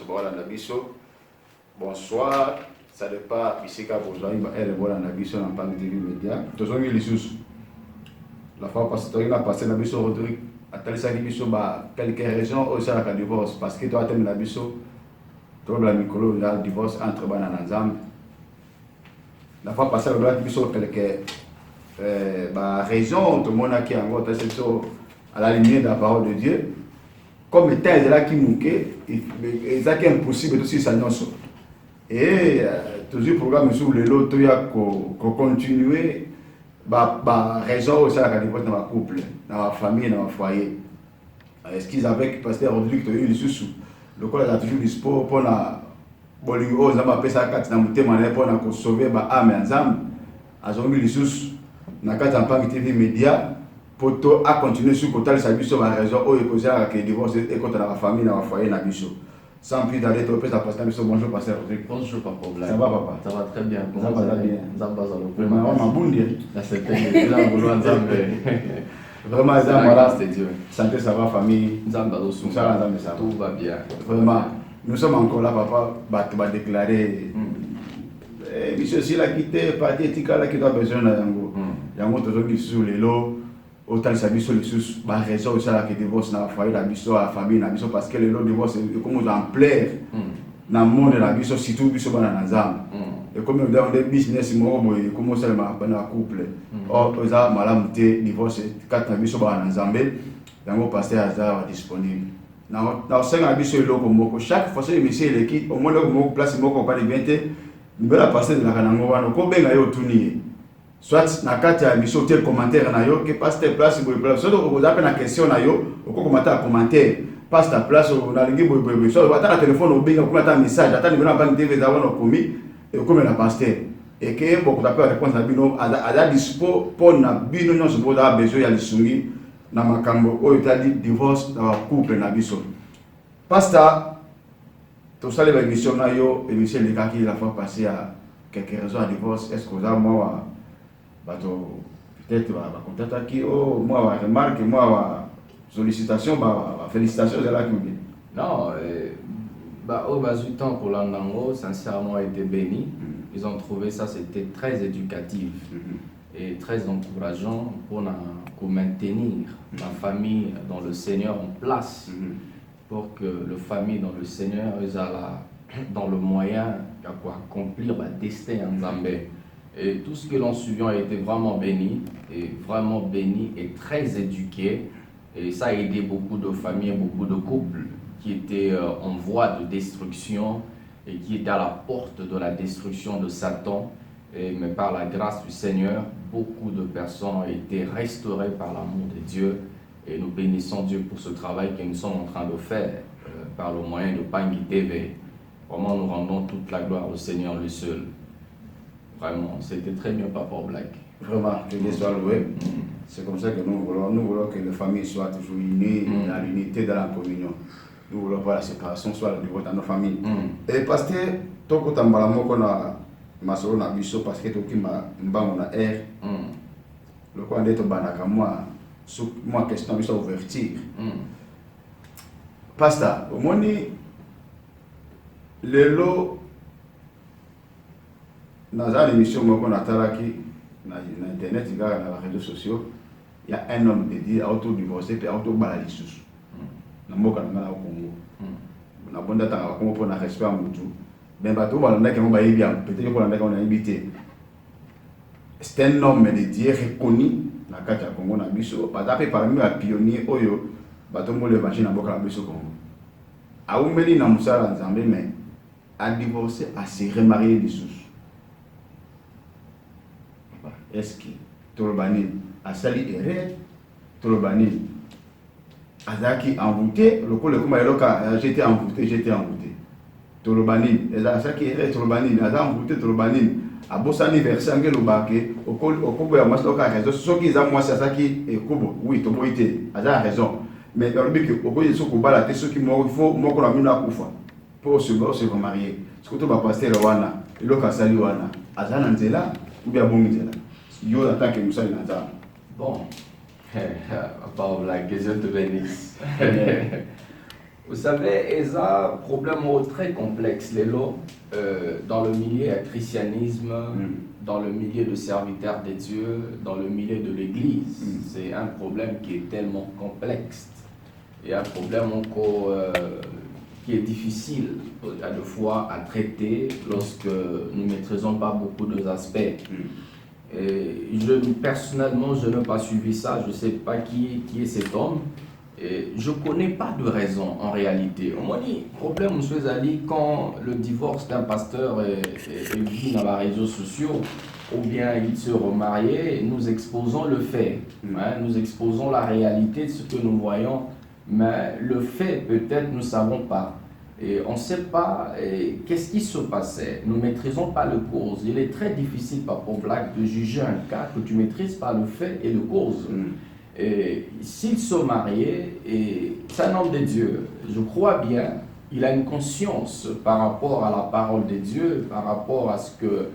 Sobola Nabiso. Bonsoir, ça n'est pas ici qu'à besoin, elle voilà Nabiso dans pas de TV média. Tous les lissus. La fois passée, tu as passé Nabiso Rodrigue. À tel ça Nabiso, quelques raisons aussi à la divorce parce que toi tu as Nabiso. Tu as la micro, il y a divorce entre Banana et Zam. La fois passée, tu as Nabiso quelques raisons, tout le monde a qui a encore à la lumière de la parole de Dieu. Comme étant là qui manquait, et ça qui est impossible de ça non. Et toujours programme sur le lot, il y a continuer, raison aussi à la divorce dans le couple, dans la famille, dans le foyer. Est-ce qu'ils avaient pasteur Rodrigue, tu as eu le sous le corps a toujours du sport pour la bolingo, ça m'a appelé ça quand dans mon thème pour sauver ma âme et âme. À son milieu sous, dans le cadre de TV média. Pour à continuer sur le côté de sa vie sur la raison où il pose à que le divorce est contre la famille, dans le foyer, dans la vie. Sans plus d'aller, tu peux passer la mission. Bonjour, pasteur Rodrigue. Bonjour, pas de problème. Ça va, papa? Ça va très bien. Ça va bien. Ça va, ça va. Vraiment, on a bien. Là, c'était là, on voulait ensemble. Vraiment, ça va. Santé, ça va, famille. Ça va, tout va bien. Vraiment, nous sommes encore là, papa. Tu vas déclarer. Monsieur, s'il a quitté, parti, il a quitté, besoin d'un yango. Yango, toujours qui sur les lots. Autant ça biso les sous raison aussi là que divorce dans la foyer la biso la famille la biso parce que le lot divorce est comme en plaire dans le monde la biso surtout biso dans Nzam et comme dans des business mo boy comme ça dans couple or ça malam te divorce quatre biso dans Nzam yango pasteur azar disponible na cinq biso lo comme chaque fois que monsieur l'équipe au moins le place mo ko pas de 20 nous la pasteur de la kanango wana ko benga yo tunier soit na kati ya mission tel commentaire na yo que passe ta place boy place soit vous avez une question na yo au commentaire passe ta place na lingi boy soit vous attendre téléphone au benga pour attendre message attendre bina banque TV za wana komi et comme la pasteur et que beaucoup d'appel réponse na bino à dispo pour na bino non se boda besoin ya lisungi na makambo o itali divorce na couple na biso pasteur tout ça les émissions na yo émission les gars qui la fois passé à quelques raisons à divorce est-ce que ça moi peut-être contact qui moi remarque moi sollicitation félicitations de la communauté. Non, au bas du temps pour l'Andango, sincèrement été béni. Ils ont trouvé ça c'était très éducatif et très encourageant pour maintenir la famille dans le Seigneur en place pour que la famille dans le Seigneur ils dans le moyen d'accomplir le destin en Zambie. Et tout ce que l'on suivi a été vraiment béni et très éduqué. Et ça a aidé beaucoup de familles, beaucoup de couples qui étaient en voie de destruction et qui étaient à la porte de la destruction de Satan. Mais par la grâce du Seigneur, beaucoup de personnes ont été restaurées par l'amour de Dieu. Et nous bénissons Dieu pour ce travail que nous sommes en train de faire par le moyen de Pangui TV. Vraiment, nous rendons toute la gloire au Seigneur le seul. Vraiment, c'était très bien, Papa Black. Vraiment, que Dieu soit loué. C'est comme ça que nous voulons que les familles soient toujours unies, dans l'unité, dans la communion. Nous voulons pas la séparation, soit le niveau dans nos familles. Et pasteur, tout le temps, qu'on a masolo na biso parce que tout qui m'a na air. Le quoi d'être banaka moi question biso ouverture. Pasteur, au moins le lot dans une émission qu'on a talaki na internet dans les réseaux sociaux, il y a un homme qui dit auto-divorcé et auto-balalissus. Na mboka na au Congo. Na bonda tanga Congo pour na respect à mutu. Ben bato balanda ke mo bayi bien, peut-être qu'on a qu'on a invité. C'est un homme de Dieu reconnu na kati ya Congo na biso, batape parmi les pionniers oyo bato mo l'évangile na mboka na biso Congo. Aumeli na musala nzambe mais a divorcé, a se remarié lissus. Est-ce que Tolobani a sali erreur, Tolobani a zaki envoûté, le coup le comment j'étais envoûté. Tolobani, a zaki erreur, Tolobani a envoûté, Tolobani a bossé anniversaire le baquet, au coup ya mas loka raison, ce qui est moi c'est ça qui est kubo, oui, Toboité, a raison. Mais dans le but que au coup il faut bala te ceux qui il faut moi qu'on a mis la kufa pour se remarier. Ce que tu vas passer le wana, le ka sali wana, a zana nzela ou bien bon nzela. Yo attaque Moussa Nazar. Bon, Papa Black, que Dieu te bénisse. Vous savez, Esa, problème très complexe, Lélo, dans le milieu du christianisme, dans le milieu de serviteurs de Dieu, dans le milieu de l'Église. C'est un problème qui est tellement complexe et un problème encore qui est difficile à deux fois à traiter lorsque nous ne maîtrisons pas beaucoup d'aspects. Personnellement, je n'ai pas suivi ça, je ne sais pas qui est cet homme. Je ne connais pas de raison en réalité. On m'a dit, problème, M. Zali, quand le divorce d'un pasteur est vu dans les réseaux sociaux, ou bien il se remarie, nous exposons le fait, nous exposons la réalité de ce que nous voyons, mais le fait, peut-être, nous ne savons pas. Et on ne sait pas qu'est-ce qui se passait. Nous ne maîtrisons pas le cause. Il est très difficile, Papa Black, de juger un cas que tu ne maîtrises pas le fait et le cause. S'ils sont mariés, c'est un homme de Dieu, je crois bien, il a une conscience par rapport à la parole de Dieu, par rapport à ce que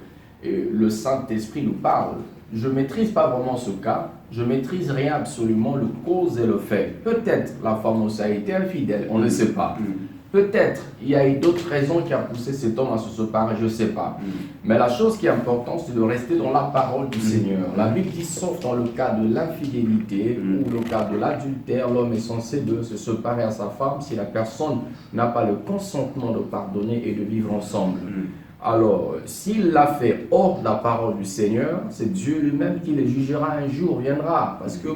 le Saint-Esprit nous parle. Je ne maîtrise pas vraiment ce cas, je ne maîtrise rien absolument, le cause et le fait. Peut-être la femme aussi a été infidèle, on ne sait pas. Peut-être il y a eu d'autres raisons qui ont poussé cet homme à se séparer, je ne sais pas. Mais la chose qui est importante, c'est de rester dans la parole du Seigneur. La Bible dit, sauf dans le cas de l'infidélité ou le cas de l'adultère, l'homme est censé de se séparer à sa femme si la personne n'a pas le consentement de pardonner et de vivre ensemble. Alors, s'il l'a fait hors de la parole du Seigneur, c'est Dieu lui-même qui le jugera un jour, viendra. Parce que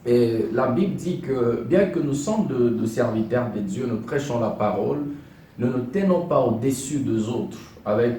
et la Bible dit que bien que nous sommes de serviteurs de Dieu, nous prêchons la parole, nous ne tenons pas au-dessus des autres avec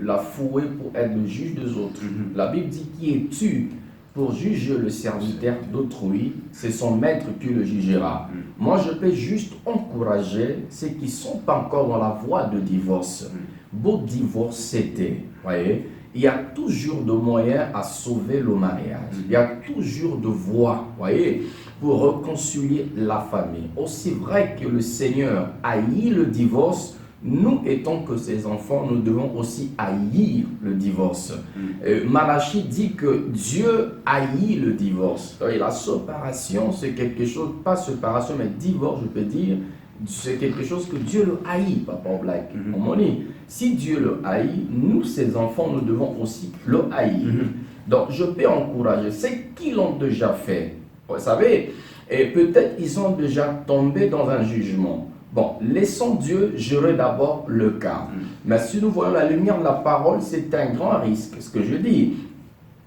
la fouet pour être le juge des autres. La Bible dit, qui es-tu pour juger le serviteur d'autrui? C'est son maître qui le jugera. Moi, je peux juste encourager ceux qui ne sont pas encore dans la voie de divorce. Beau divorce, c'était, voyez. Il y a toujours de moyens à sauver le mariage. Il y a toujours de voies, voyez, pour réconcilier la famille. Aussi vrai que le Seigneur haït le divorce, nous, étant que ses enfants, nous devons aussi haïr le divorce. Malachie dit que Dieu haït le divorce. Et la séparation, c'est quelque chose, pas séparation, mais divorce, je peux dire, c'est quelque chose que Dieu le haït, Papa Black. On m'a dit, si Dieu le haït, nous, ses enfants, nous devons aussi le haïr. Donc, je peux encourager ceux qui l'ont déjà fait. Vous savez, et peut-être ils sont déjà tombés dans un jugement. Bon, laissons Dieu gérer d'abord le cas. Mais si nous voyons la lumière de la parole, c'est un grand risque, ce que je dis,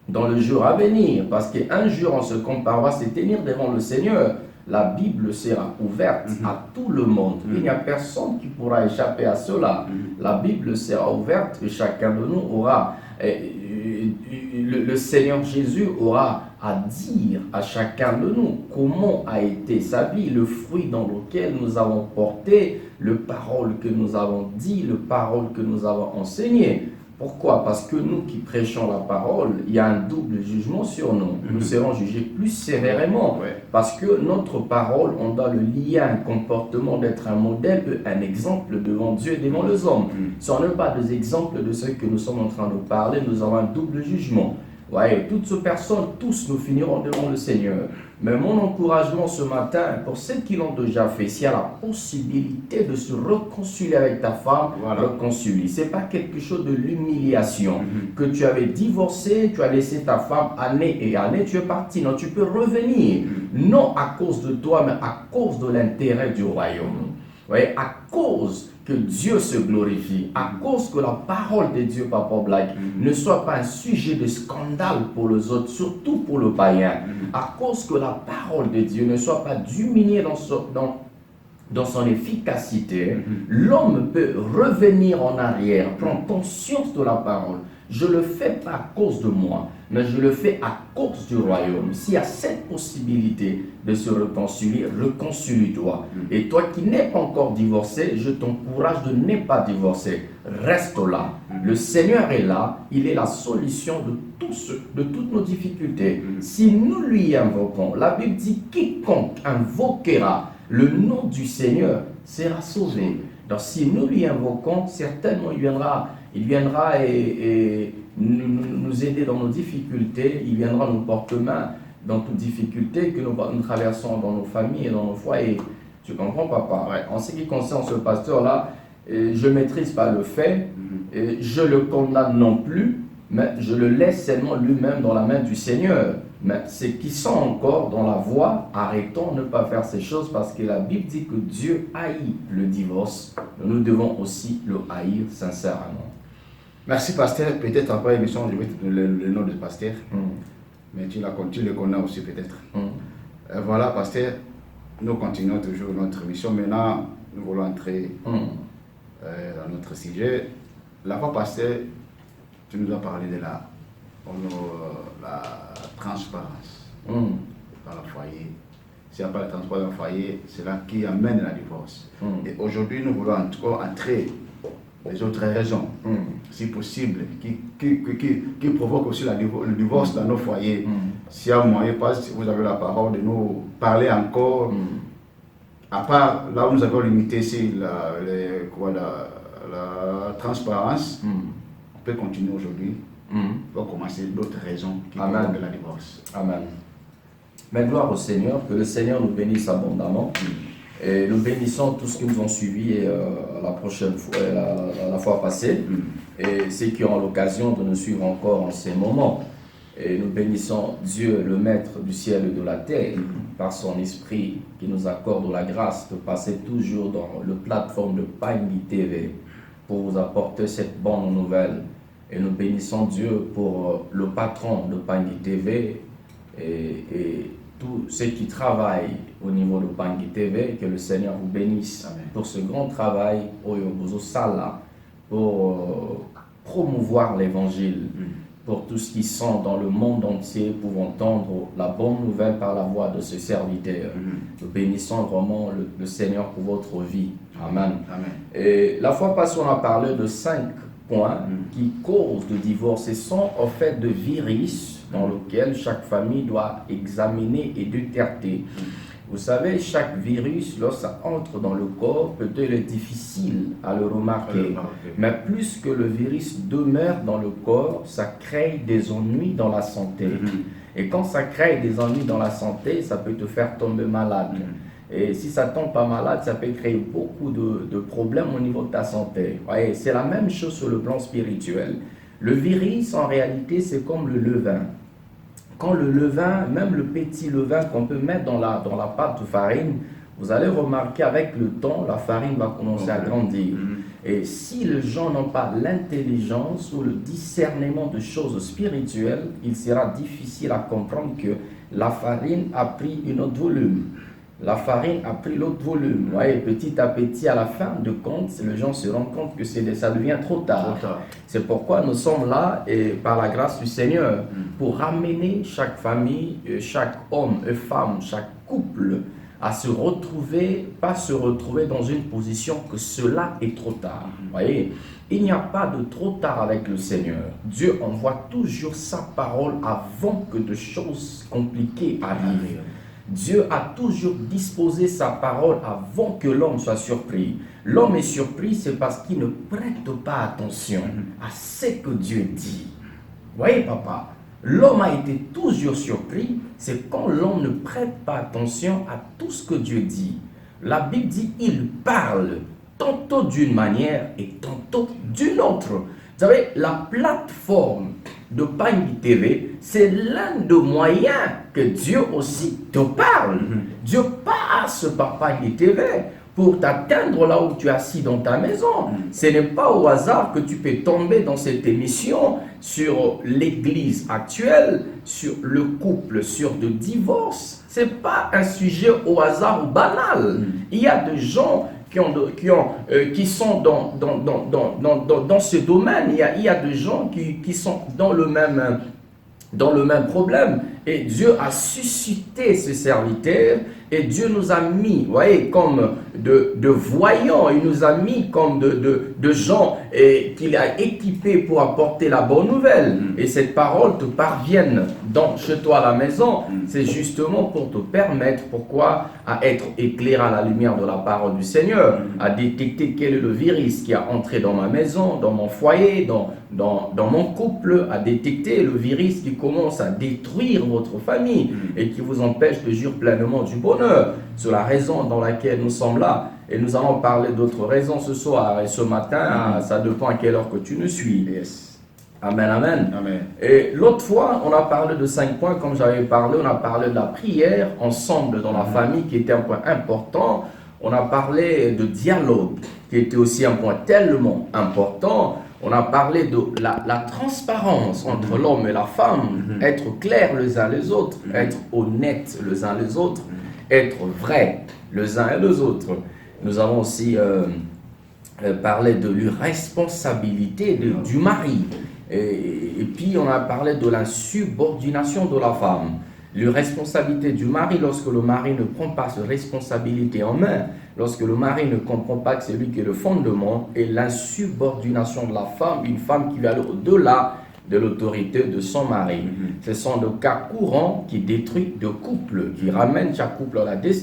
dans le jour à venir. Parce qu'un jour, on se comparera, c'est tenir devant le Seigneur. La Bible sera ouverte à tout le monde. Il n'y a personne qui pourra échapper à cela. La Bible sera ouverte et chacun de nous aura, le Seigneur Jésus aura à dire à chacun de nous comment a été sa vie, le fruit dans lequel nous avons porté, le parole que nous avons dit, le parole que nous avons enseigné. Pourquoi? Parce que nous qui prêchons la parole, il y a un double jugement sur nous. Nous serons jugés plus sévèrement. Parce que notre parole, on doit le lier à un comportement d'être un modèle, un exemple devant Dieu et devant les hommes. Si on n'a pas des exemples de ce que nous sommes en train de parler, nous avons un double jugement. Ouais, toutes ces personnes, tous nous finirons devant le Seigneur. Mais mon encouragement ce matin, pour ceux qui l'ont déjà fait, s'il y a la possibilité de se réconcilier avec ta femme, réconcilie. Ce n'est pas quelque chose de l'humiliation. Que tu avais divorcé, tu as laissé ta femme année et année, tu es parti. Non, tu peux revenir. Non à cause de toi, mais à cause de l'intérêt du royaume. Ouais, à cause que Dieu se glorifie, à cause que la parole de Dieu, Papa Black, ne soit pas un sujet de scandale pour les autres, surtout pour le païen, à cause que la parole de Dieu ne soit pas diminuée dans son efficacité, l'homme peut revenir en arrière, prendre conscience de la parole. Je ne le fais pas à cause de moi, mais je le fais à cause du royaume. S'il y a cette possibilité de se réconcilier, réconcilie-toi. Et toi qui n'es pas encore divorcé, je t'encourage de ne pas divorcer. Reste là. Le Seigneur est là. Il est la solution de toutes nos difficultés. Si nous lui invoquons, la Bible dit quiconque invoquera le nom du Seigneur sera sauvé. Donc si nous lui invoquons, certainement il viendra et nous aider dans nos difficultés, il viendra nous porter main dans toutes difficultés que nous traversons dans nos familles et dans nos foyers. Tu comprends, papa? Ouais. En ce qui concerne ce pasteur-là, je ne maîtrise pas le fait, et je le condamne non plus, mais je le laisse seulement lui-même dans la main du Seigneur. Mais ceux qui sont encore dans la voie, arrêtons de ne pas faire ces choses parce que la Bible dit que Dieu haït le divorce. Nous devons aussi le haïr sincèrement. Merci, pasteur. Peut-être après l'émission, je vais te donner le nom du pasteur. Mais tu le connais aussi peut-être. Voilà, pasteur. Nous continuons toujours notre mission. Maintenant, nous voulons entrer dans notre sujet. La fois passée, tu nous as parlé de la transparence dans le foyer. S'il n'y a pas de transparence dans le foyer, c'est là qui amène la divorce. Et aujourd'hui, nous voulons encore entrer les autres raisons, si possible, qui provoquent aussi le divorce dans nos foyers. S'il y a moyen, si vous avez la parole de nous parler encore, à part là où nous avons limité ici la transparence, on peut continuer aujourd'hui. On va commencer d'autres raisons qui provoquent la divorce. Amen. Mais gloire au Seigneur, que le Seigneur nous bénisse abondamment. Et nous bénissons tous ceux qui nous ont suivis la prochaine fois, la fois passée, et ceux qui ont l'occasion de nous suivre encore en ces moments. Et nous bénissons Dieu, le Maître du ciel et de la terre, par son esprit qui nous accorde la grâce de passer toujours dans le plateforme de Pangui TV pour vous apporter cette bonne nouvelle. Et nous bénissons Dieu pour le patron de Pangui TV et tous ceux qui travaillent au niveau de Pangui TV, que le Seigneur vous bénisse. Amen. Pour ce grand travail au Yobozo Sala, pour promouvoir l'évangile, pour tous qui sont dans le monde entier pour entendre la bonne nouvelle par la voix de ce serviteur. Nous bénissons vraiment le Seigneur pour votre vie. Amen. Amen. Et la fois passée, on a parlé de 5 points qui causent le divorce et sont en fait de virus dans lequel chaque famille doit examiner et détecter. Vous savez, chaque virus, lorsque ça entre dans le corps, peut-être est difficile à le remarquer. Mais plus que le virus demeure dans le corps, ça crée des ennuis dans la santé. Et quand ça crée des ennuis dans la santé, ça peut te faire tomber malade. Et si ça tombe pas malade, ça peut créer beaucoup de problèmes au niveau de ta santé. Voyez, c'est la même chose sur le plan spirituel. Le virus, en réalité, c'est comme le levain. Quand le levain, même le petit levain qu'on peut mettre dans la pâte de farine, vous allez remarquer avec le temps, la farine va commencer à grandir. Et si les gens n'ont pas l'intelligence ou le discernement de choses spirituelles, il sera difficile à comprendre que la farine a pris un autre volume. La farine a pris l'autre volume. Vous voyez, petit à petit, à la fin de compte, les gens se rendent compte que ça devient trop tard. C'est pourquoi nous sommes là, et par la grâce du Seigneur, pour ramener chaque famille, chaque homme et femme, chaque couple, à se retrouver, pas se retrouver dans une position que cela est trop tard. Vous voyez, il n'y a pas de trop tard avec le Seigneur. Dieu envoie toujours sa parole avant que de choses compliquées arrivent. Dieu a toujours disposé sa parole avant que l'homme soit surpris. L'homme est surpris, c'est parce qu'il ne prête pas attention à ce que Dieu dit. Vous voyez, papa, l'homme a été toujours surpris, c'est quand l'homme ne prête pas attention à tout ce que Dieu dit. La Bible dit, il parle tantôt d'une manière et tantôt d'une autre. Vous savez, la plateforme de Pangui TV, c'est l'un des moyens que Dieu aussi te parle. Dieu passe par Pangui TV pour t'atteindre là où tu es assis dans ta maison. Ce n'est pas au hasard que tu peux tomber dans cette émission sur l'église actuelle, sur le couple, sur le divorce. Ce n'est pas un sujet au hasard ou banal. Il y a des gens qui sont dans ce domaine. Il y a des gens qui sont dans le même problème. Et Dieu a suscité ce serviteur et Dieu nous a mis, vous voyez, comme de voyants, il nous a mis comme de gens qu'il a équipés pour apporter la bonne nouvelle. Et cette parole te parvienne chez toi à la maison, c'est justement pour te permettre, pourquoi, à être éclairé à la lumière de la parole du Seigneur, à détecter quel est le virus qui a entré dans ma maison, dans mon foyer, dans mon couple, à détecter le virus qui commence à détruire votre famille et qui vous empêche de jouir pleinement du bonheur. C'est la raison dans laquelle nous sommes là. Et nous allons parler d'autres raisons ce soir et ce matin, ça dépend à quelle heure que tu nous suis. Yes. Amen, amen. Amen. Et l'autre fois, on a parlé de 5 points, comme j'avais parlé, on a parlé de la prière ensemble dans la famille qui était un point important. On a parlé de dialogue qui était aussi un point tellement important. On a parlé de la transparence entre l'homme et la femme, être clair les uns les autres, être honnête les uns les autres, être vrai les uns et les autres. Nous avons aussi parlé de l'irresponsabilité du mari. Et puis on a parlé de la subordination de la femme. L'irresponsabilité du mari lorsque le mari ne prend pas ses responsabilités en main, lorsque le mari ne comprend pas que c'est lui qui est le fondement, et l'insubordination de la femme, une femme qui va aller au-delà de l'autorité de son mari. Ce sont des cas courants qui détruisent des couples, qui ramènent chaque couple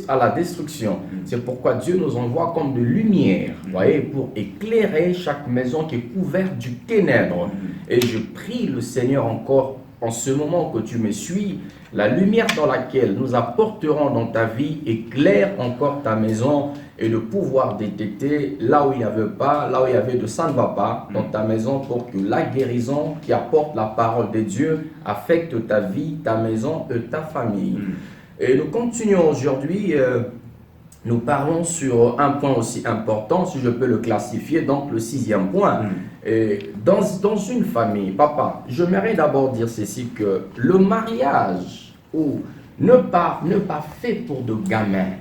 à la destruction. C'est pourquoi Dieu nous envoie comme de lumière, voyez, pour éclairer chaque maison qui est couverte du ténèbre. Et je prie le Seigneur encore en ce moment que tu me suis, la lumière dans laquelle nous apporterons dans ta vie éclaire encore ta maison et le pouvoir détecter là où il n'y avait pas, là où il y avait de ça ne va pas dans ta maison pour que la guérison qui apporte la parole de Dieu affecte ta vie, ta maison et ta famille. Et nous continuons aujourd'hui, nous parlons sur un point aussi important, si je peux le classifier, donc le 6e point. Et dans une famille, papa, j'aimerais d'abord dire ceci, que le mariage, ou ne pas fait pour de gamins.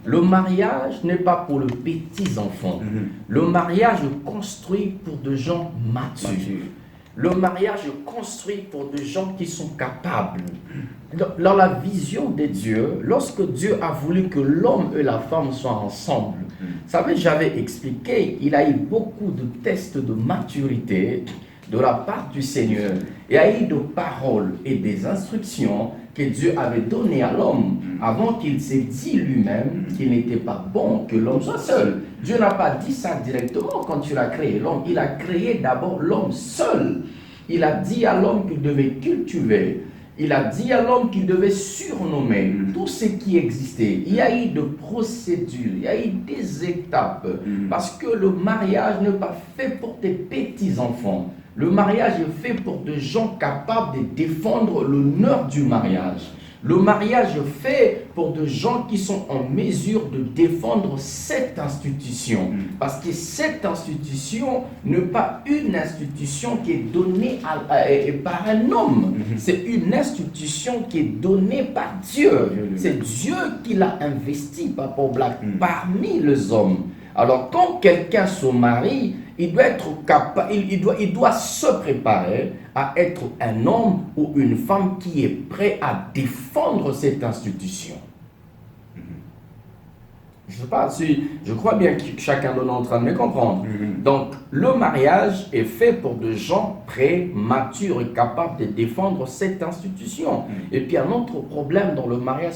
Le mariage n'est pas pour les petits enfants. Le mariage est construit pour de gens matures. Le mariage est construit pour des gens qui sont capables. Dans la vision de Dieu, lorsque Dieu a voulu que l'homme et la femme soient ensemble, vous savez, j'avais expliqué, il a eu beaucoup de tests de maturité de la part du Seigneur. Il y a eu des paroles et des instructions que Dieu avait données à l'homme avant qu'il s'est dit lui-même qu'il n'était pas bon que l'homme soit seul. Dieu n'a pas dit ça directement quand il a créé l'homme. Il a créé d'abord l'homme seul. Il a dit à l'homme qu'il devait cultiver. Il a dit à l'homme qu'il devait surnommer tout ce qui existait. Il y a eu des procédures, il y a eu des étapes. Parce que le mariage n'est pas fait pour des petits-enfants. Le mariage est fait pour des gens capables de défendre l'honneur du mariage. Le mariage est fait pour des gens qui sont en mesure de défendre cette institution. Parce que cette institution n'est pas une institution qui est donnée par un homme. C'est une institution qui est donnée par Dieu. C'est Dieu qui l'a investi, Papa Black, parmi les hommes. Alors quand quelqu'un se marie, il doit être capable, il doit se préparer à être un homme ou une femme qui est prêt à défendre cette institution. Je ne sais pas si, je crois bien que chacun de nous est en train de me comprendre. Donc, le mariage est fait pour des gens prêts, matures et capables de défendre cette institution. Et puis, un autre problème dans le mariage,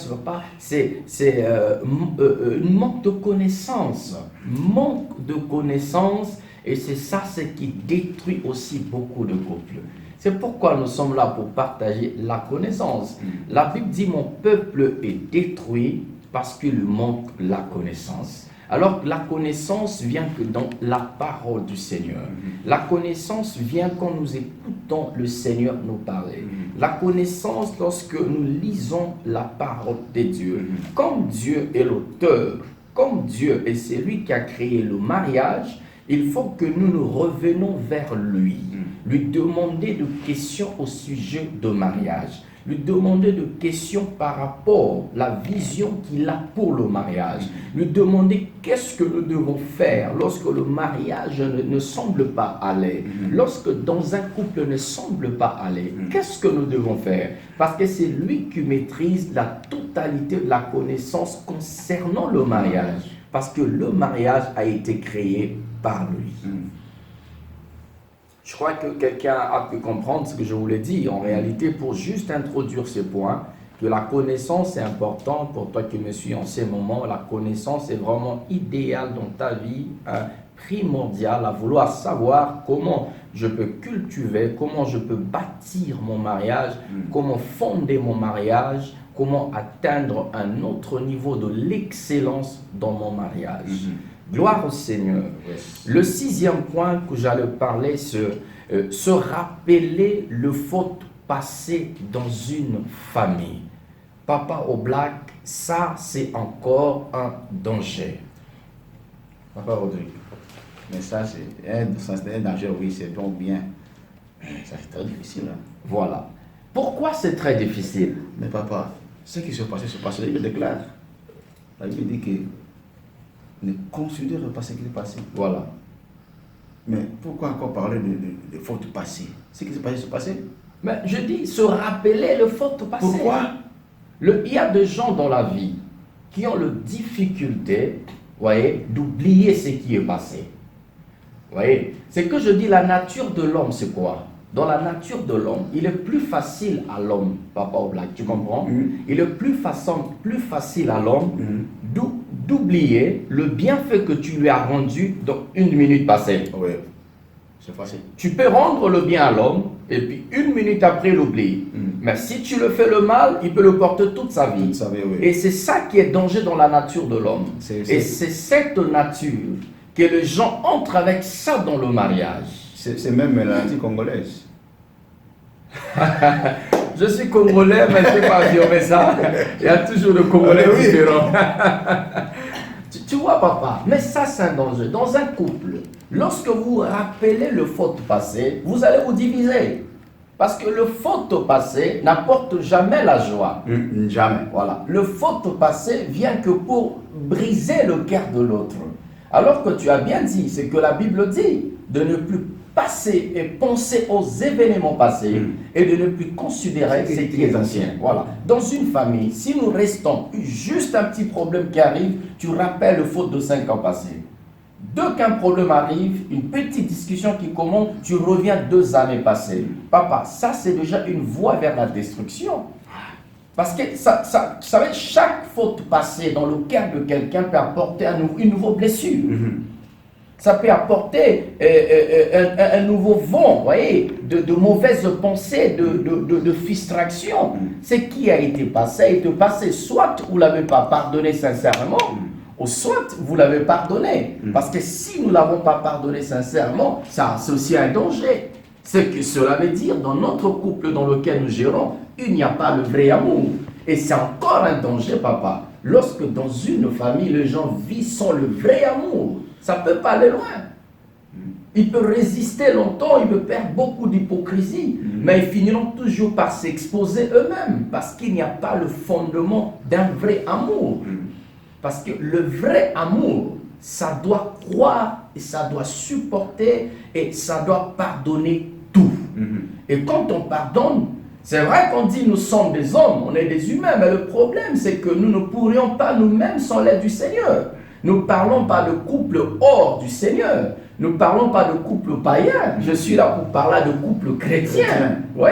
c'est un manque de connaissances. Manque de connaissances, et c'est ça ce qui détruit aussi beaucoup de couples. C'est pourquoi nous sommes là pour partager la connaissance. La Bible dit, mon peuple est détruit parce qu'il manque la connaissance. Alors la connaissance vient que dans la parole du Seigneur. La connaissance vient quand nous écoutons le Seigneur nous parler. La connaissance lorsque nous lisons la parole de Dieu. Comme Dieu est l'auteur, comme Dieu est celui qui a créé le mariage, il faut que nous nous revenons vers lui, lui demander des questions au sujet de mariage. Lui demander des questions par rapport à la vision qu'il a pour le mariage. Lui demander qu'est-ce que nous devons faire lorsque le mariage ne semble pas aller. Lorsque dans un couple ne semble pas aller, qu'est-ce que nous devons faire? Parce que c'est lui qui maîtrise la totalité de la connaissance concernant le mariage. Parce que le mariage a été créé par lui. Je crois que quelqu'un a pu comprendre ce que je voulais dire. En réalité, pour juste introduire ce point, que la connaissance est importante pour toi qui me suis en ces moments. La connaissance est vraiment idéale dans ta vie. primordial à vouloir savoir comment je peux cultiver, comment je peux bâtir mon mariage, comment fonder mon mariage, comment atteindre un autre niveau de l'excellence dans mon mariage. Gloire au Seigneur. Le 6e point que j'allais parler, c'est se rappeler le faute passé dans une famille. Papa Oblak, ça c'est encore un danger. Papa Rodrigue, mais ça c'est un danger, oui, c'est donc bien. Ça c'est très difficile. Hein. Voilà. Pourquoi c'est très difficile? Mais papa, ce qui se passe, la Bible déclare. La Bible dit que ne considère pas ce qui est passé. Voilà. Mais pourquoi encore parler de fautes passées? Ce qui s'est passé. Mais je dis se rappeler le faute passé. Pourquoi? Il y a des gens dans la vie qui ont la difficulté, voyez, d'oublier ce qui est passé. Voyez, c'est que je dis la nature de l'homme, c'est quoi? Dans la nature de l'homme, il est plus facile à l'homme, Papa Oblak, tu comprends? Il est plus facile à l'homme d'oublier le bienfait que tu lui as rendu dans une minute passée. Oui, c'est facile. Tu peux rendre le bien à l'homme et puis une minute après l'oublier. Mais si tu le fais le mal, il peut le porter toute sa vie. Oui. Et c'est ça qui est danger dans la nature de l'homme. Et c'est cette nature que les gens entrent avec ça dans le mariage. C'est même l'anti congolaise. Je suis congolais, mais je ne peux pas affirmer ça. Il y a toujours des Congolais différents. Tu vois, papa, mais ça, c'est un danger. Dans un couple, lorsque vous rappelez le faute passé, vous allez vous diviser. Parce que le faute passé n'apporte jamais la joie. Jamais. Voilà. Le faute passé vient que pour briser le cœur de l'autre. Alors que tu as bien dit, c'est que la Bible dit de ne plus passer et penser aux événements passés et de ne plus considérer ce qui est ancien. Voilà. Dans une famille, si nous restons juste un petit problème qui arrive, tu rappelles le faute de 5 ans passés. Dès qu'un problème arrive, une petite discussion qui commence, tu reviens 2 années passées. Papa, ça c'est déjà une voie vers la destruction. Parce que chaque faute passée dans le cœur de quelqu'un peut apporter une nouvelle blessure. Ça peut apporter un nouveau vent, voyez, de mauvaises pensées, de frustration. Ce qui a été passé, soit vous ne l'avez pas pardonné sincèrement, ou soit vous l'avez pardonné. Parce que si nous ne l'avons pas pardonné sincèrement, ça c'est aussi un danger. C'est que cela veut dire, dans notre couple dans lequel nous gérons, il n'y a pas le vrai amour. Et c'est encore un danger, papa. Lorsque dans une famille, les gens vivent sans le vrai amour, ça ne peut pas aller loin. Ils peuvent résister longtemps, ils peuvent perdre beaucoup d'hypocrisie, mais ils finiront toujours par s'exposer eux-mêmes, parce qu'il n'y a pas le fondement d'un vrai amour. Parce que le vrai amour, ça doit croire, et ça doit supporter, et ça doit pardonner tout. Et quand on pardonne, c'est vrai qu'on dit nous sommes des hommes, on est des humains, mais le problème c'est que nous ne pourrions pas nous-mêmes sans l'aide du Seigneur. Nous ne parlons pas de couple hors du Seigneur. Nous ne parlons pas de couple païen. Je suis là pour parler de couple chrétien. Oui.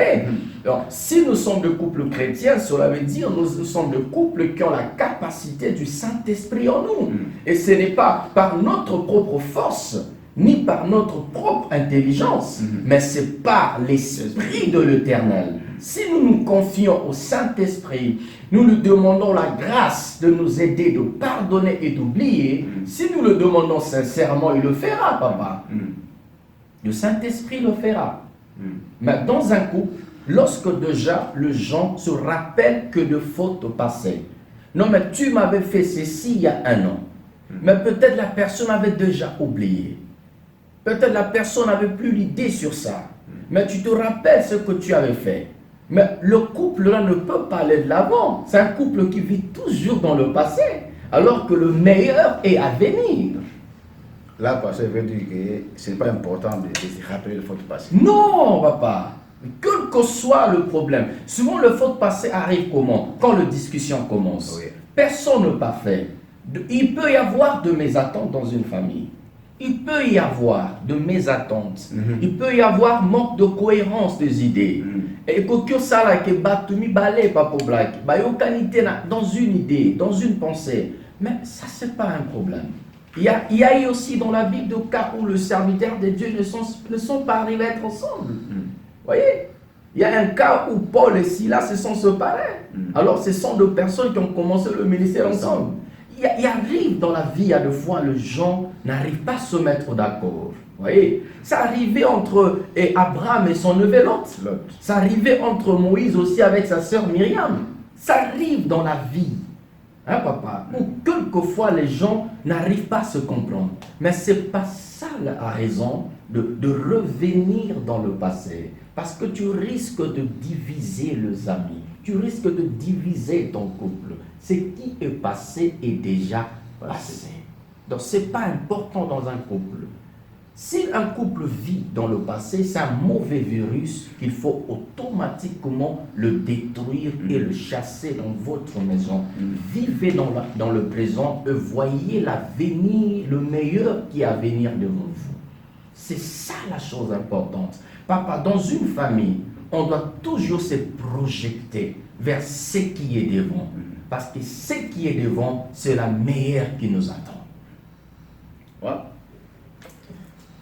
Donc, si nous sommes de couple chrétien, cela veut dire que nous sommes de couples qui ont la capacité du Saint-Esprit en nous. Et ce n'est pas par notre propre force, ni par notre propre intelligence, mais c'est par l'Esprit de l'Éternel. Si nous nous confions au Saint-Esprit, nous lui demandons la grâce de nous aider de pardonner et d'oublier. Si nous le demandons sincèrement, il le fera, papa. Le Saint-Esprit le fera. Mais dans un couple, lorsque déjà les gens se rappellent que de fautes passées. Non, mais tu m'avais fait ceci il y a 1 an. Mais peut-être la personne avait déjà oublié. Peut-être la personne n'avait plus l'idée sur ça. Mais tu te rappelles ce que tu avais fait. Mais le couple là ne peut pas aller de l'avant. C'est un couple qui vit toujours dans le passé, alors que le meilleur est à venir. Là, pasteur veut dire que ce n'est pas important de se rappeler le faute passé. Non, papa. Quel que soit le problème. Souvent, le faute passé arrive comment? Quand la discussion commence. Oui. Personne n'est parfait. Il peut y avoir de mésattentes dans une famille. Il peut y avoir de mésattentes. Il peut y avoir manque de cohérence des idées. Et que ça là, que batumi balé Papa Oblak, dans une idée, dans une pensée. Mais ça, c'est pas un problème. Il y a eu aussi dans la Bible des cas où le serviteur de Dieu ne sont pas arrivés à être ensemble. Vous voyez? Il y a un cas où Paul et Silas se sont séparés. Alors ce sont deux personnes qui ont commencé le ministère ensemble. Il arrive dans la vie, à deux fois, les gens n'arrivent pas à se mettre d'accord. Vous voyez? Ça arrivait entre Abraham et son neveu Lot. Ça arrivait entre Moïse aussi avec sa sœur Myriam. Ça arrive dans la vie. Hein, papa? Où quelquefois les gens n'arrivent pas à se comprendre. Mais ce n'est pas ça la raison de revenir dans le passé. Parce que tu risques de diviser les amis. Tu risques de diviser ton couple. Ce qui est passé est déjà passé. Donc ce n'est pas important dans un couple. Si un couple vit dans le passé, c'est un mauvais virus qu'il faut automatiquement le détruire et le chasser dans votre maison. Vivez dans le présent et voyez l'avenir, le meilleur qui est à venir devant vous. C'est ça la chose importante. Papa, dans une famille, on doit toujours se projeter vers ce qui est devant. Parce que ce qui est devant, c'est la meilleure qui nous attend. Ouais.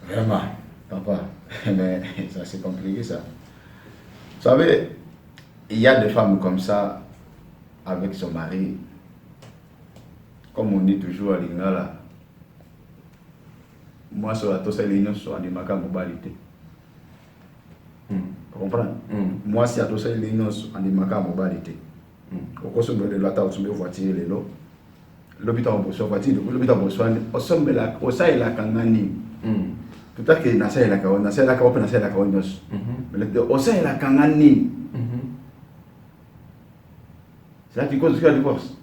Vraiment, papa, mais ça c'est compliqué ça. Vous savez, il y a des femmes comme ça avec son mari. Comme on dit toujours à Lingala, moi sur la tosse l'union sur des macas mobilité. Vous comprenez? Moi si à tosse l'union sur des macas mobilité. Au cours de la table sur mes voitures les lots. L'hôpital on reçoit voiture, l'hôpital on reçoit au sommet la au ça il a kangani. Peut-être que nasa la kawa nasa la kawa nasa la kawa nos. Mais au ça il a kangani. C'est là qui cause le divorce.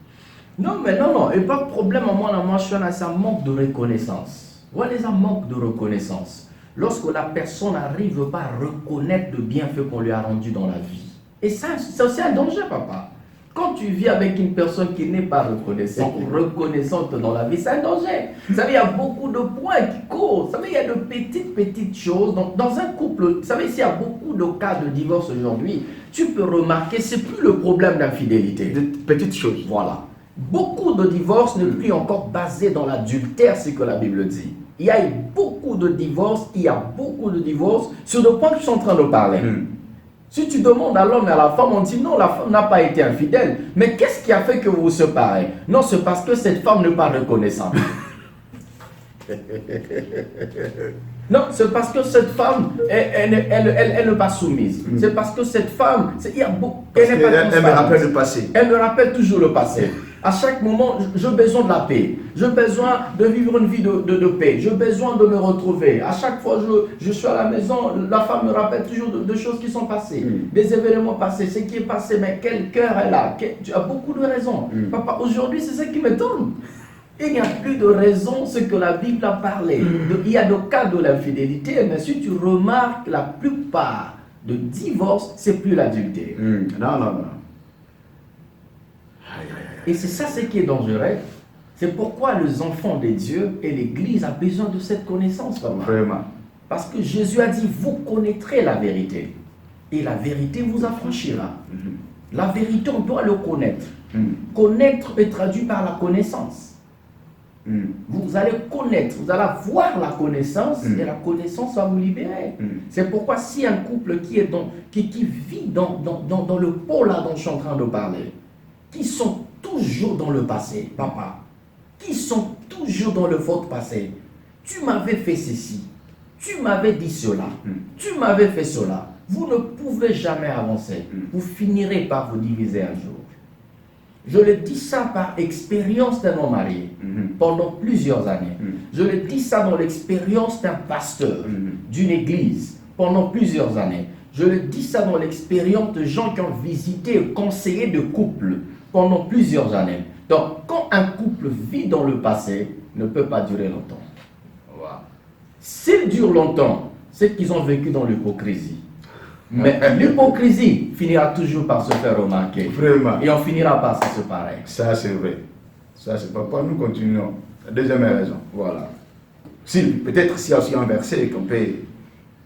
Non, mais non, et pas de problème à moi, je suis un manque de reconnaissance. Voilà, un manque de reconnaissance. Lorsque la personne n'arrive pas à reconnaître le bienfait qu'on lui a rendu dans la vie. Et ça c'est aussi un danger, papa. Quand tu vis avec une personne qui n'est pas reconnaissante dans la vie, c'est un danger. Vous savez, il y a beaucoup de points qui courent. Vous savez, il y a de petites choses. Donc, dans un couple, vous savez, s'il y a beaucoup de cas de divorce aujourd'hui, tu peux remarquer, c'est plus le problème d'infidélité. Des petites choses. Voilà. Beaucoup de divorces ne plus encore basés dans l'adultère, c'est ce que la Bible dit. Il y a eu beaucoup de divorces, sur le point que je suis en train de parler. Si tu demandes à l'homme et à la femme, on dit non, la femme n'a pas été infidèle. Mais qu'est-ce qui a fait que vous vous séparez? Non, c'est parce que cette femme n'est pas reconnaissante. Non, c'est parce que cette femme, elle n'est pas soumise. C'est parce que cette femme, elle me rappelle le passé. Elle me rappelle toujours le passé. À chaque moment, j'ai besoin de la paix. J'ai besoin de vivre une vie de paix. J'ai besoin de me retrouver. À chaque fois je suis à la maison, la femme me rappelle toujours de choses qui sont passées. Des événements passés, ce qui est passé, mais quel cœur elle a. Tu as beaucoup de raisons. Papa, aujourd'hui, c'est ça qui m'étonne. Il n'y a plus de raison, ce que la Bible a parlé. Il y a des cas de l'infidélité, mais si tu remarques, la plupart de divorces, c'est plus l'adultère. Non. Et c'est ça ce qui est dangereux. C'est pourquoi les enfants de Dieu et l'Église ont besoin de cette connaissance. Vraiment. Parce que Jésus a dit, vous connaîtrez la vérité. Et la vérité vous affranchira. La vérité, on doit le connaître. Connaître est traduit par la connaissance. Vous allez connaître, vous allez avoir la connaissance et la connaissance va vous libérer. C'est pourquoi si un couple qui vit dans le pôle là dont je suis en train de parler, qui sont toujours dans le passé, papa, qui sont toujours dans le votre passé, tu m'avais fait ceci, tu m'avais dit cela, tu m'avais fait cela, vous ne pouvez jamais avancer, vous finirez par vous diviser un jour. Je le dis ça par expérience d'un homme marié pendant plusieurs années. Je le dis ça dans l'expérience d'un pasteur d'une église pendant plusieurs années. Je le dis ça dans l'expérience de gens qui ont visité et conseillé de couples pendant plusieurs années. Donc, quand un couple vit dans le passé, ne peut pas durer longtemps. S'il dure longtemps, c'est qu'ils ont vécu dans l'hypocrisie. Mais l'hypocrisie finira toujours par se faire remarquer. Vraiment. Et on finira par se séparer. Ça, c'est vrai. Ça, c'est pas. Nous continuons. La deuxième raison. Voilà. Peut-être s'il y a aussi un verset qu'on peut.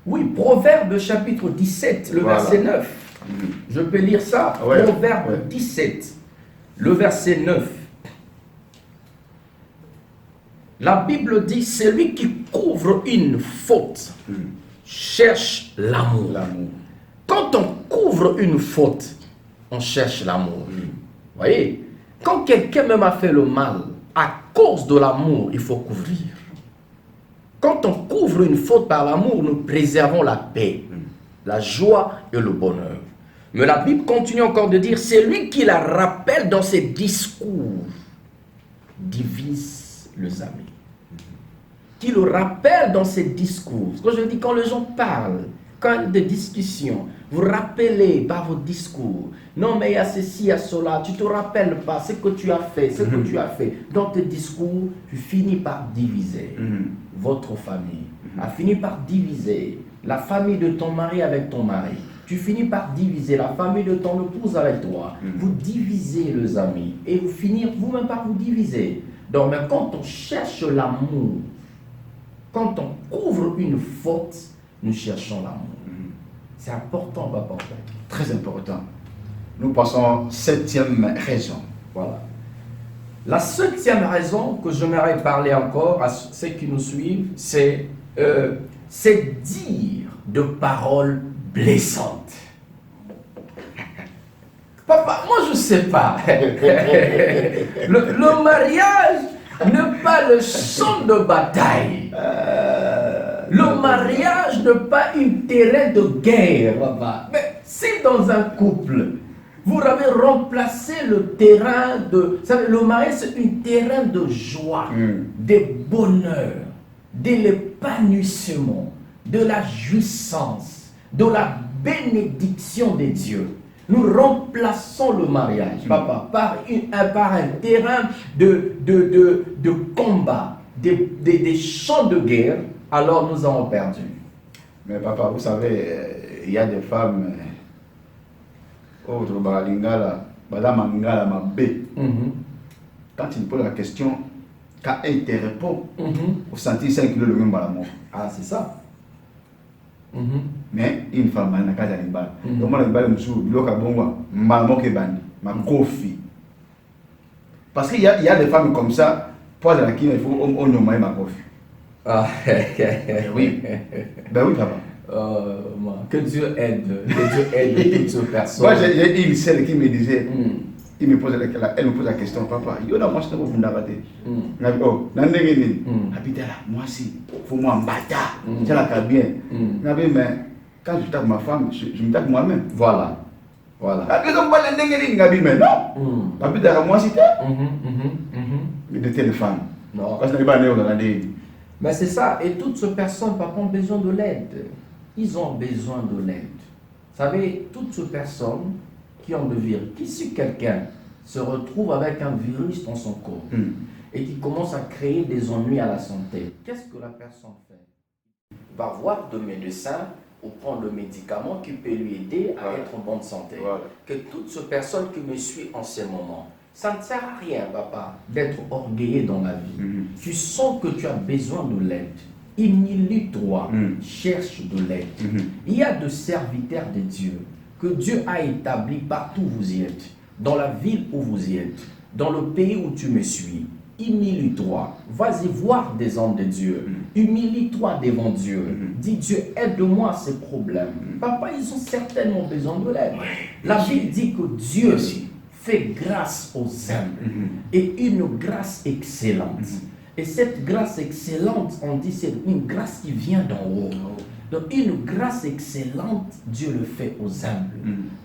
Oui, Proverbe chapitre 17, le verset 9. Je peux lire ça. Proverbe 17, le verset 9. La Bible dit, celui qui couvre une faute cherche l'amour. Quand on couvre une faute, on cherche l'amour. Vous voyez, quand quelqu'un même a fait le mal, à cause de l'amour, il faut couvrir. Quand on couvre une faute par l'amour, nous préservons la paix, la joie et le bonheur. Mais la Bible continue encore de dire, c'est lui qui la rappelle dans ses discours, divise les amis. Qui le rappelle dans ses discours. Quand je dis, quand les gens parlent, quand il y a des discussions, vous rappelez par vos discours. Non, mais il y a ceci, il y a cela. Tu ne te rappelles pas ce que tu as fait, ce que tu as fait. Dans tes discours, tu finis par diviser votre famille. A fini par diviser la famille de ton mari avec ton mari. Tu finis par diviser la famille de ton épouse avec toi. Vous divisez les amis. Et vous finissez vous-même par vous diviser. Donc, mais quand on cherche l'amour, quand on couvre une faute, nous cherchons l'amour. C'est important, papa. Très important. Nous passons 7e raison. Voilà. La 7e raison que j'aimerais parler encore à ceux qui nous suivent, c'est dire de paroles blessantes. Papa, moi je ne sais pas. Le mariage n'est pas le champ de bataille. Le mariage n'est pas un terrain de guerre, papa. Mais si dans un couple, vous avez remplacé le terrain de... Vous savez, le mariage, c'est un terrain de joie, de bonheur, de l'épanouissement, de la jouissance, de la bénédiction de Dieu. Nous remplaçons le mariage, papa, par un terrain de combat, des champs de guerre. Alors nous avons perdu. Mais papa, vous savez, il y a des femmes, autres balingala, badamangala mabé. Quand il pose la question, quand elle te répond, vous sentez 5 kilos le même balamour. Ah, c'est ça. Mais une femme, elle n'a qu'à aller bal. Donc moi, je vais me souvenir, je vais me bandi, ma kofi. Parce qu'il y a des femmes comme ça, pour la qui il faut on nommer ma kofi. Ah, oui. Ben oui, papa. Que Dieu aide toutes ces personnes. Moi, j'ai une celle qui me disait, elle me pose la question, papa, yo là, moi, je ne peux pas me rater. Oh, moi aussi, il faut moi me battre. C'est la bien. Mais quand je tape ma femme, je me tape moi-même. Voilà. Voilà. Mais non. Moi, c'était de téléphone. Non. Parce que je ne Mais c'est ça, et toutes ces personnes, papa, ont besoin de l'aide. Ils ont besoin de l'aide. Vous savez, toutes ces personnes qui ont le virus, si quelqu'un se retrouve avec un virus dans son corps et qui commence à créer des ennuis à la santé, qu'est-ce que la personne fait? Il va voir de médecin ou prendre le médicament qui peut lui aider à être en bonne santé. Que toutes ces personnes qui me suivent en ce moment, ça ne sert à rien, papa, d'être orgueilleux dans la vie. Tu sens que tu as besoin de l'aide. Humilie-toi, cherche de l'aide. Il y a des serviteurs de Dieu que Dieu a établis partout où vous y êtes, dans la ville où vous y êtes, dans le pays où tu me suis. Humilie-toi, vas-y voir des hommes de Dieu. Humilie-toi devant Dieu. Dis Dieu, aide-moi à ces problèmes. Papa, ils ont certainement besoin de l'aide. La Bible dit que Dieu fait grâce aux humbles et une grâce excellente. Et cette grâce excellente, on dit c'est une grâce qui vient d'en haut. Donc une grâce excellente, Dieu le fait aux humbles.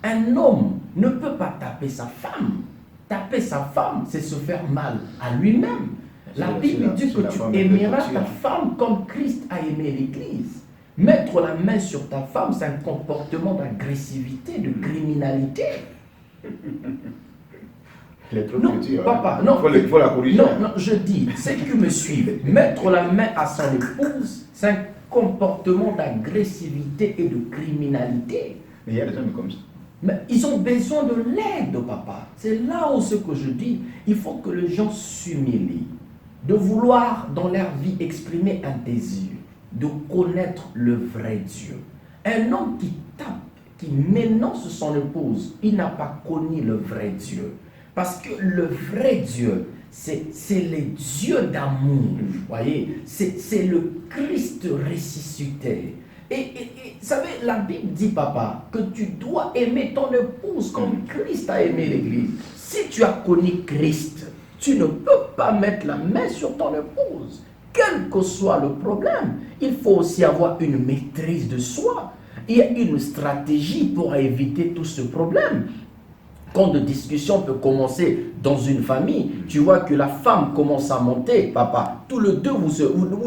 Un homme ne peut pas taper sa femme. Taper sa femme, c'est se faire mal à lui-même. La Bible dit que tu aimeras ta femme comme Christ a aimé l'Église. Mettre la main sur ta femme, c'est un comportement d'agressivité, de criminalité. Non, papa, non, il faut la corriger. Non, je dis, ceux qui me suivent, mettre la main à son épouse, c'est un comportement d'agressivité et de criminalité. Mais il y a des hommes comme ça. Mais ils ont besoin de l'aide, papa. C'est là où ce que je dis, il faut que les gens s'humilient, de vouloir dans leur vie exprimer un désir, de connaître le vrai Dieu. Un homme qui tape, qui ménonce son épouse, il n'a pas connu le vrai Dieu. Parce que le vrai Dieu, c'est les dieux d'amour, voyez, c'est le Christ ressuscité. Et vous savez, la Bible dit, papa, que tu dois aimer ton épouse comme Christ a aimé l'Église. Si tu as connu Christ, tu ne peux pas mettre la main sur ton épouse, quel que soit le problème. Il faut aussi avoir une maîtrise de soi. Il y a une stratégie pour éviter tout ce problème. Quand de discussions peut commencer dans une famille, tu vois que la femme commence à monter, papa, tous les deux, vous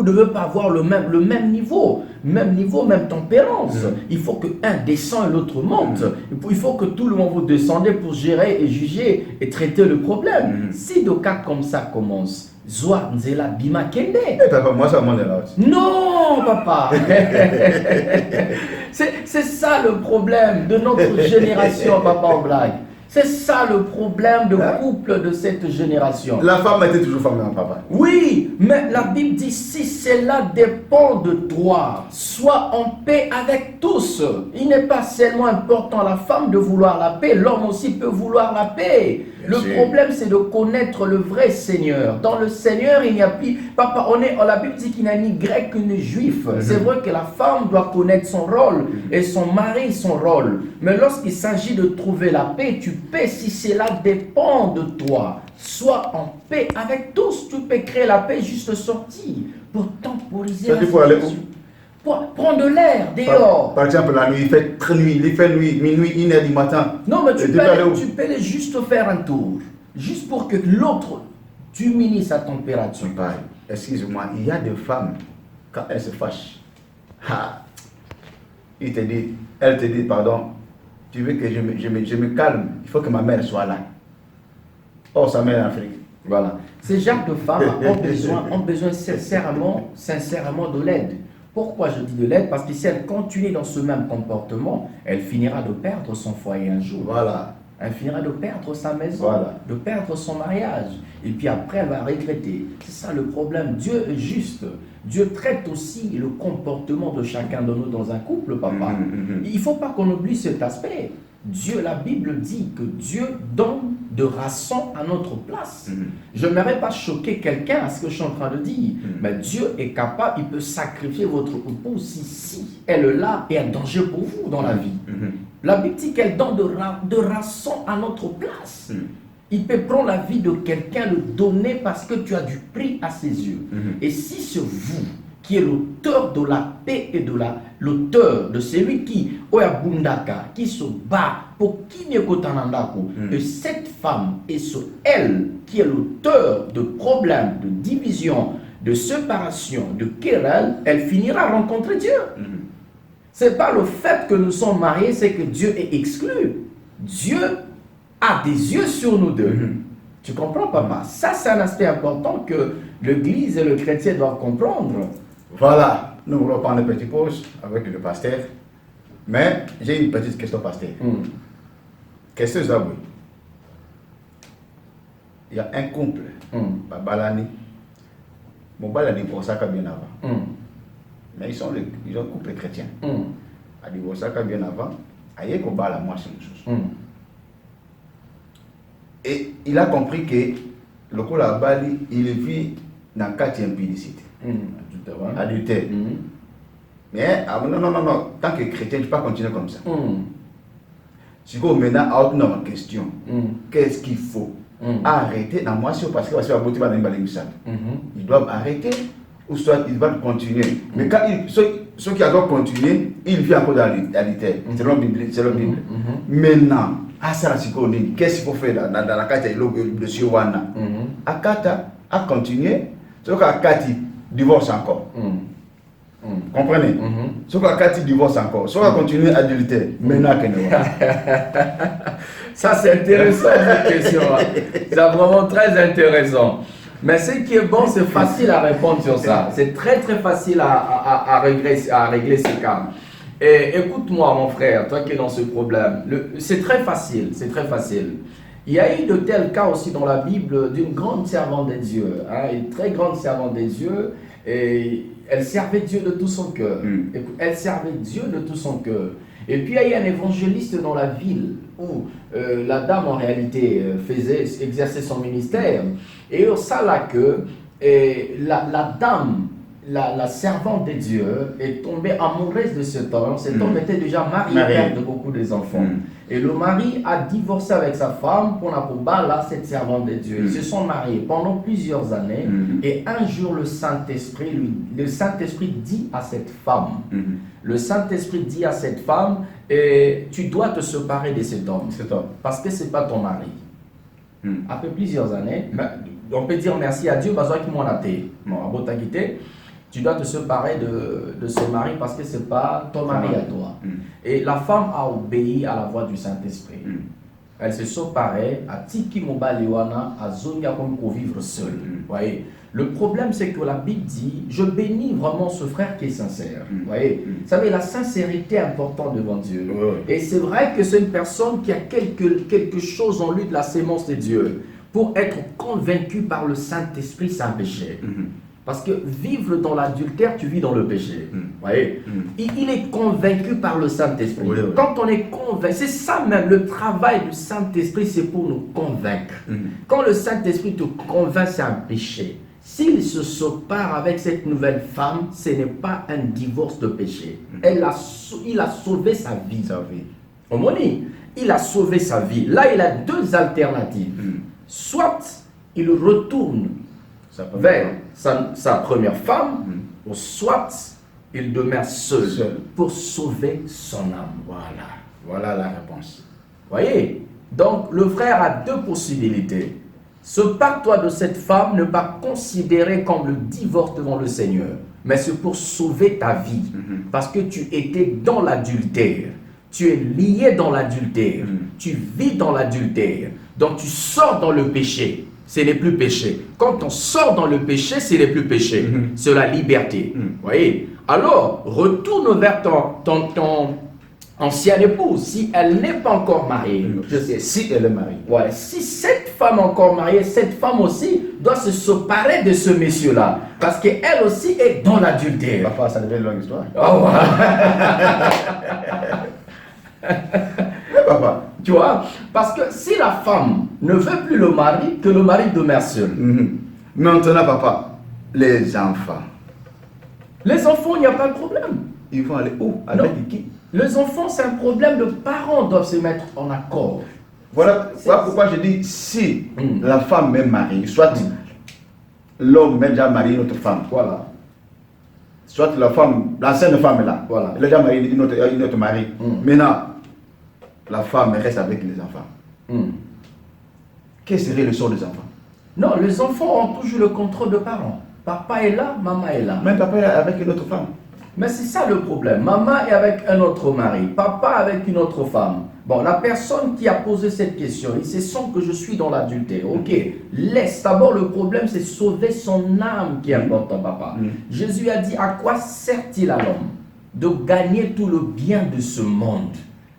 ne devez pas avoir le même niveau, même tempérance. Il faut que un descend et l'autre monte. Il faut que tout le monde vous descendez pour gérer et juger et traiter le problème. Si de cas comme ça commence, Zoa Nzela Bima Kende. Papa, moi, ça m'en est là. Non, papa. C'est ça le problème de notre génération, papa, en blague. C'est ça le problème de couple de cette génération. La femme était toujours femme, hein, papa. Oui, mais la Bible dit, si cela dépend de toi, sois en paix avec tous. Il n'est pas seulement important la femme de vouloir la paix, l'homme aussi peut vouloir la paix. Le problème, c'est de connaître le vrai Seigneur. Dans le Seigneur, il n'y a plus... Papa, la Bible dit qu'il n'y a ni grec ni juif. C'est vrai que la femme doit connaître son rôle et son mari son rôle. Mais lorsqu'il s'agit de trouver la paix, tu peux, si cela dépend de toi. Sois en paix avec tous. Tu peux créer la paix juste sortir pour temporiser la situation. Pour prendre de l'air dehors. Par exemple, la nuit, il fait très nuit, il fait nuit, minuit, 1h du matin. Non, mais tu peux juste faire un tour. Juste pour que l'autre diminue sa température. Excuse-moi, il y a des femmes, quand elles se fâchent, elle te dit, pardon, tu veux que je me calme, il faut que ma mère soit là. Oh, sa mère en Afrique. Voilà. Ces genres de femmes ont besoin sincèrement de l'aide. Pourquoi je dis de l'aide? Parce que si elle continue dans ce même comportement, elle finira de perdre son foyer un jour. Voilà. Elle finira de perdre sa maison, voilà. De perdre son mariage. Et puis après, elle va regretter. C'est ça le problème. Dieu est juste. Dieu traite aussi le comportement de chacun de nous dans un couple, papa. Il ne faut pas qu'on oublie cet aspect. Dieu, la Bible dit que Dieu donne de rançon à notre place. Je n'aimerais pas choquer quelqu'un à ce que je suis en train de dire, mais Dieu est capable, il peut sacrifier votre épouse si elle est là et un danger pour vous dans la vie. La Bible dit qu'elle donne de rançon à notre place. Il peut prendre la vie de quelqu'un, le donner parce que tu as du prix à ses yeux. Et si c'est vous qui est l'auteur de la paix et l'auteur de celui qui se bat pour qui n'est et cette femme et c'est elle qui est l'auteur de problèmes, de division, de séparation, de querelle, elle finira à rencontrer Dieu. C'est pas le fait que nous sommes mariés, c'est que Dieu est exclu. Dieu a des yeux sur nous deux. Tu comprends, papa? Ça, c'est un aspect important que l'Église et le chrétien doivent comprendre. Voilà, nous voulons prendre une petite pause avec le pasteur. Mais j'ai une petite question, pasteur. Question d'abord. Il y a un couple, Babalani. Mon balani pour ça bien avant. Mais ils sont un couple chrétien. A divorcé bien avant. Aïe ko bala moi c'est une chose. Et il a compris que le coup la Bali, il vit dans 4e impudicité. Adultère. Mais non, tant que chrétien, tu ne peux pas continuer comme ça. Si vous maintenant à une question, qu'est-ce qu'il faut arrêter dans moi parce que ils doivent arrêter ou soit ils doivent continuer. Mais quand ceux qui doivent continuer, ils vivent encore dans l'adultère. C'est la Bible. Maintenant, qu'est-ce qu'il faut faire dans la carte de Siwana? Akata a continué, sauf qu'Akati divorce encore. Comprenez? Sauf qu'Akati divorce encore, sauf qu'à continuer adultère. Maintenant, ça c'est intéressant cette question. C'est vraiment très intéressant. Mais ce qui est bon, c'est facile à répondre sur ça. C'est très facile à régler ce cas. Et écoute-moi mon frère, toi qui es dans ce problème, c'est très facile. Il y a eu de tels cas aussi dans la Bible d'une grande servante des dieux, une très grande servante des dieux, et elle servait Dieu de tout son cœur. Elle servait Dieu de tout son cœur. Et puis il y a un évangéliste dans la ville où la dame en réalité exerçait son ministère. Et au ça là que la dame, la servante de Dieu, est tombée amoureuse de cet homme. Cet homme était déjà marié, père de beaucoup des enfants. Et le mari a divorcé avec sa femme pour là cette servante de Dieu. Ils se sont mariés pendant plusieurs années. Et un jour, le Saint-Esprit dit à cette femme, le Saint-Esprit dit à cette femme, tu dois te séparer de cet homme. Parce que ce n'est pas ton mari. Après plusieurs années, on peut dire merci à Dieu parce qu'il m'a été. Tu dois te séparer de ce mari parce que ce n'est pas ton mari à toi. Et la femme a obéi à la voix du Saint-Esprit. Elle se séparait à Tiki Mobaliwana, à Zonia pour vivre seule. Voyez. Le problème, c'est que la Bible dit, je bénis vraiment ce frère qui est sincère. Voyez. Vous savez, la sincérité est importante devant Dieu. Et c'est vrai que c'est une personne qui a quelque chose en lui de la sémence de Dieu. Pour être convaincu par le Saint-Esprit, c'est un péché. Parce que vivre dans l'adultère, tu vis dans le péché. Voyez. Il est convaincu par le Saint-Esprit. Quand on est convaincu, c'est ça même, le travail du Saint-Esprit, c'est pour nous convaincre. Quand le Saint-Esprit te convainc, c'est un péché. S'il se sépare avec cette nouvelle femme, ce n'est pas un divorce de péché. Il a sauvé sa vie. Il a sauvé sa vie. Là, il a deux alternatives. Soit il retourne vers sa première femme, ou soit il demeure seul pour sauver son âme. Voilà la réponse. Voyez? Donc, le frère a deux possibilités. Sépare-toi de cette femme, ne pas considérer comme le divorce devant le Seigneur, mais c'est pour sauver ta vie. Parce que tu étais dans l'adultère. Tu es lié dans l'adultère. Tu vis dans l'adultère. Donc, tu sors dans le péché. Ce n'est plus péché. Quand on sort dans le péché, ce n'est plus péché. C'est la liberté. Voyez? Alors, retourne vers ton ancienne épouse, si elle n'est pas encore mariée. Je sais, si elle est mariée. Ouais, si cette femme est encore mariée, cette femme aussi doit se séparer de ce monsieur-là. Parce qu'elle aussi est dans l'adultère. Parfois, ça devient une longue histoire. Oh, Papa. Tu vois? Parce que si la femme ne veut plus le mari, que le mari demeure seul. Maintenant, papa, les enfants. Les enfants, il n'y a pas de problème. Ils vont aller où? Avec qui? Les enfants, c'est un problème de parents doivent se mettre en accord. Voilà pourquoi je dis si la femme est mariée, soit l'homme est déjà marié une autre femme. Voilà. Soit la femme, l'ancienne femme est là. Voilà. Elle a déjà marié une autre mari. Maintenant, la femme reste avec les enfants. Quel serait le sort des enfants? Non, les enfants ont toujours le contrôle de parents. Papa est là, maman est là. Même papa est avec une autre femme. Mais c'est ça le problème. Maman est avec un autre mari, papa avec une autre femme. Bon, la personne qui a posé cette question, il se sent que je suis dans l'adultère. Ok, laisse. D'abord, le problème, c'est sauver son âme qui est important, papa. Jésus a dit, à quoi sert-il à l'homme de gagner tout le bien de ce monde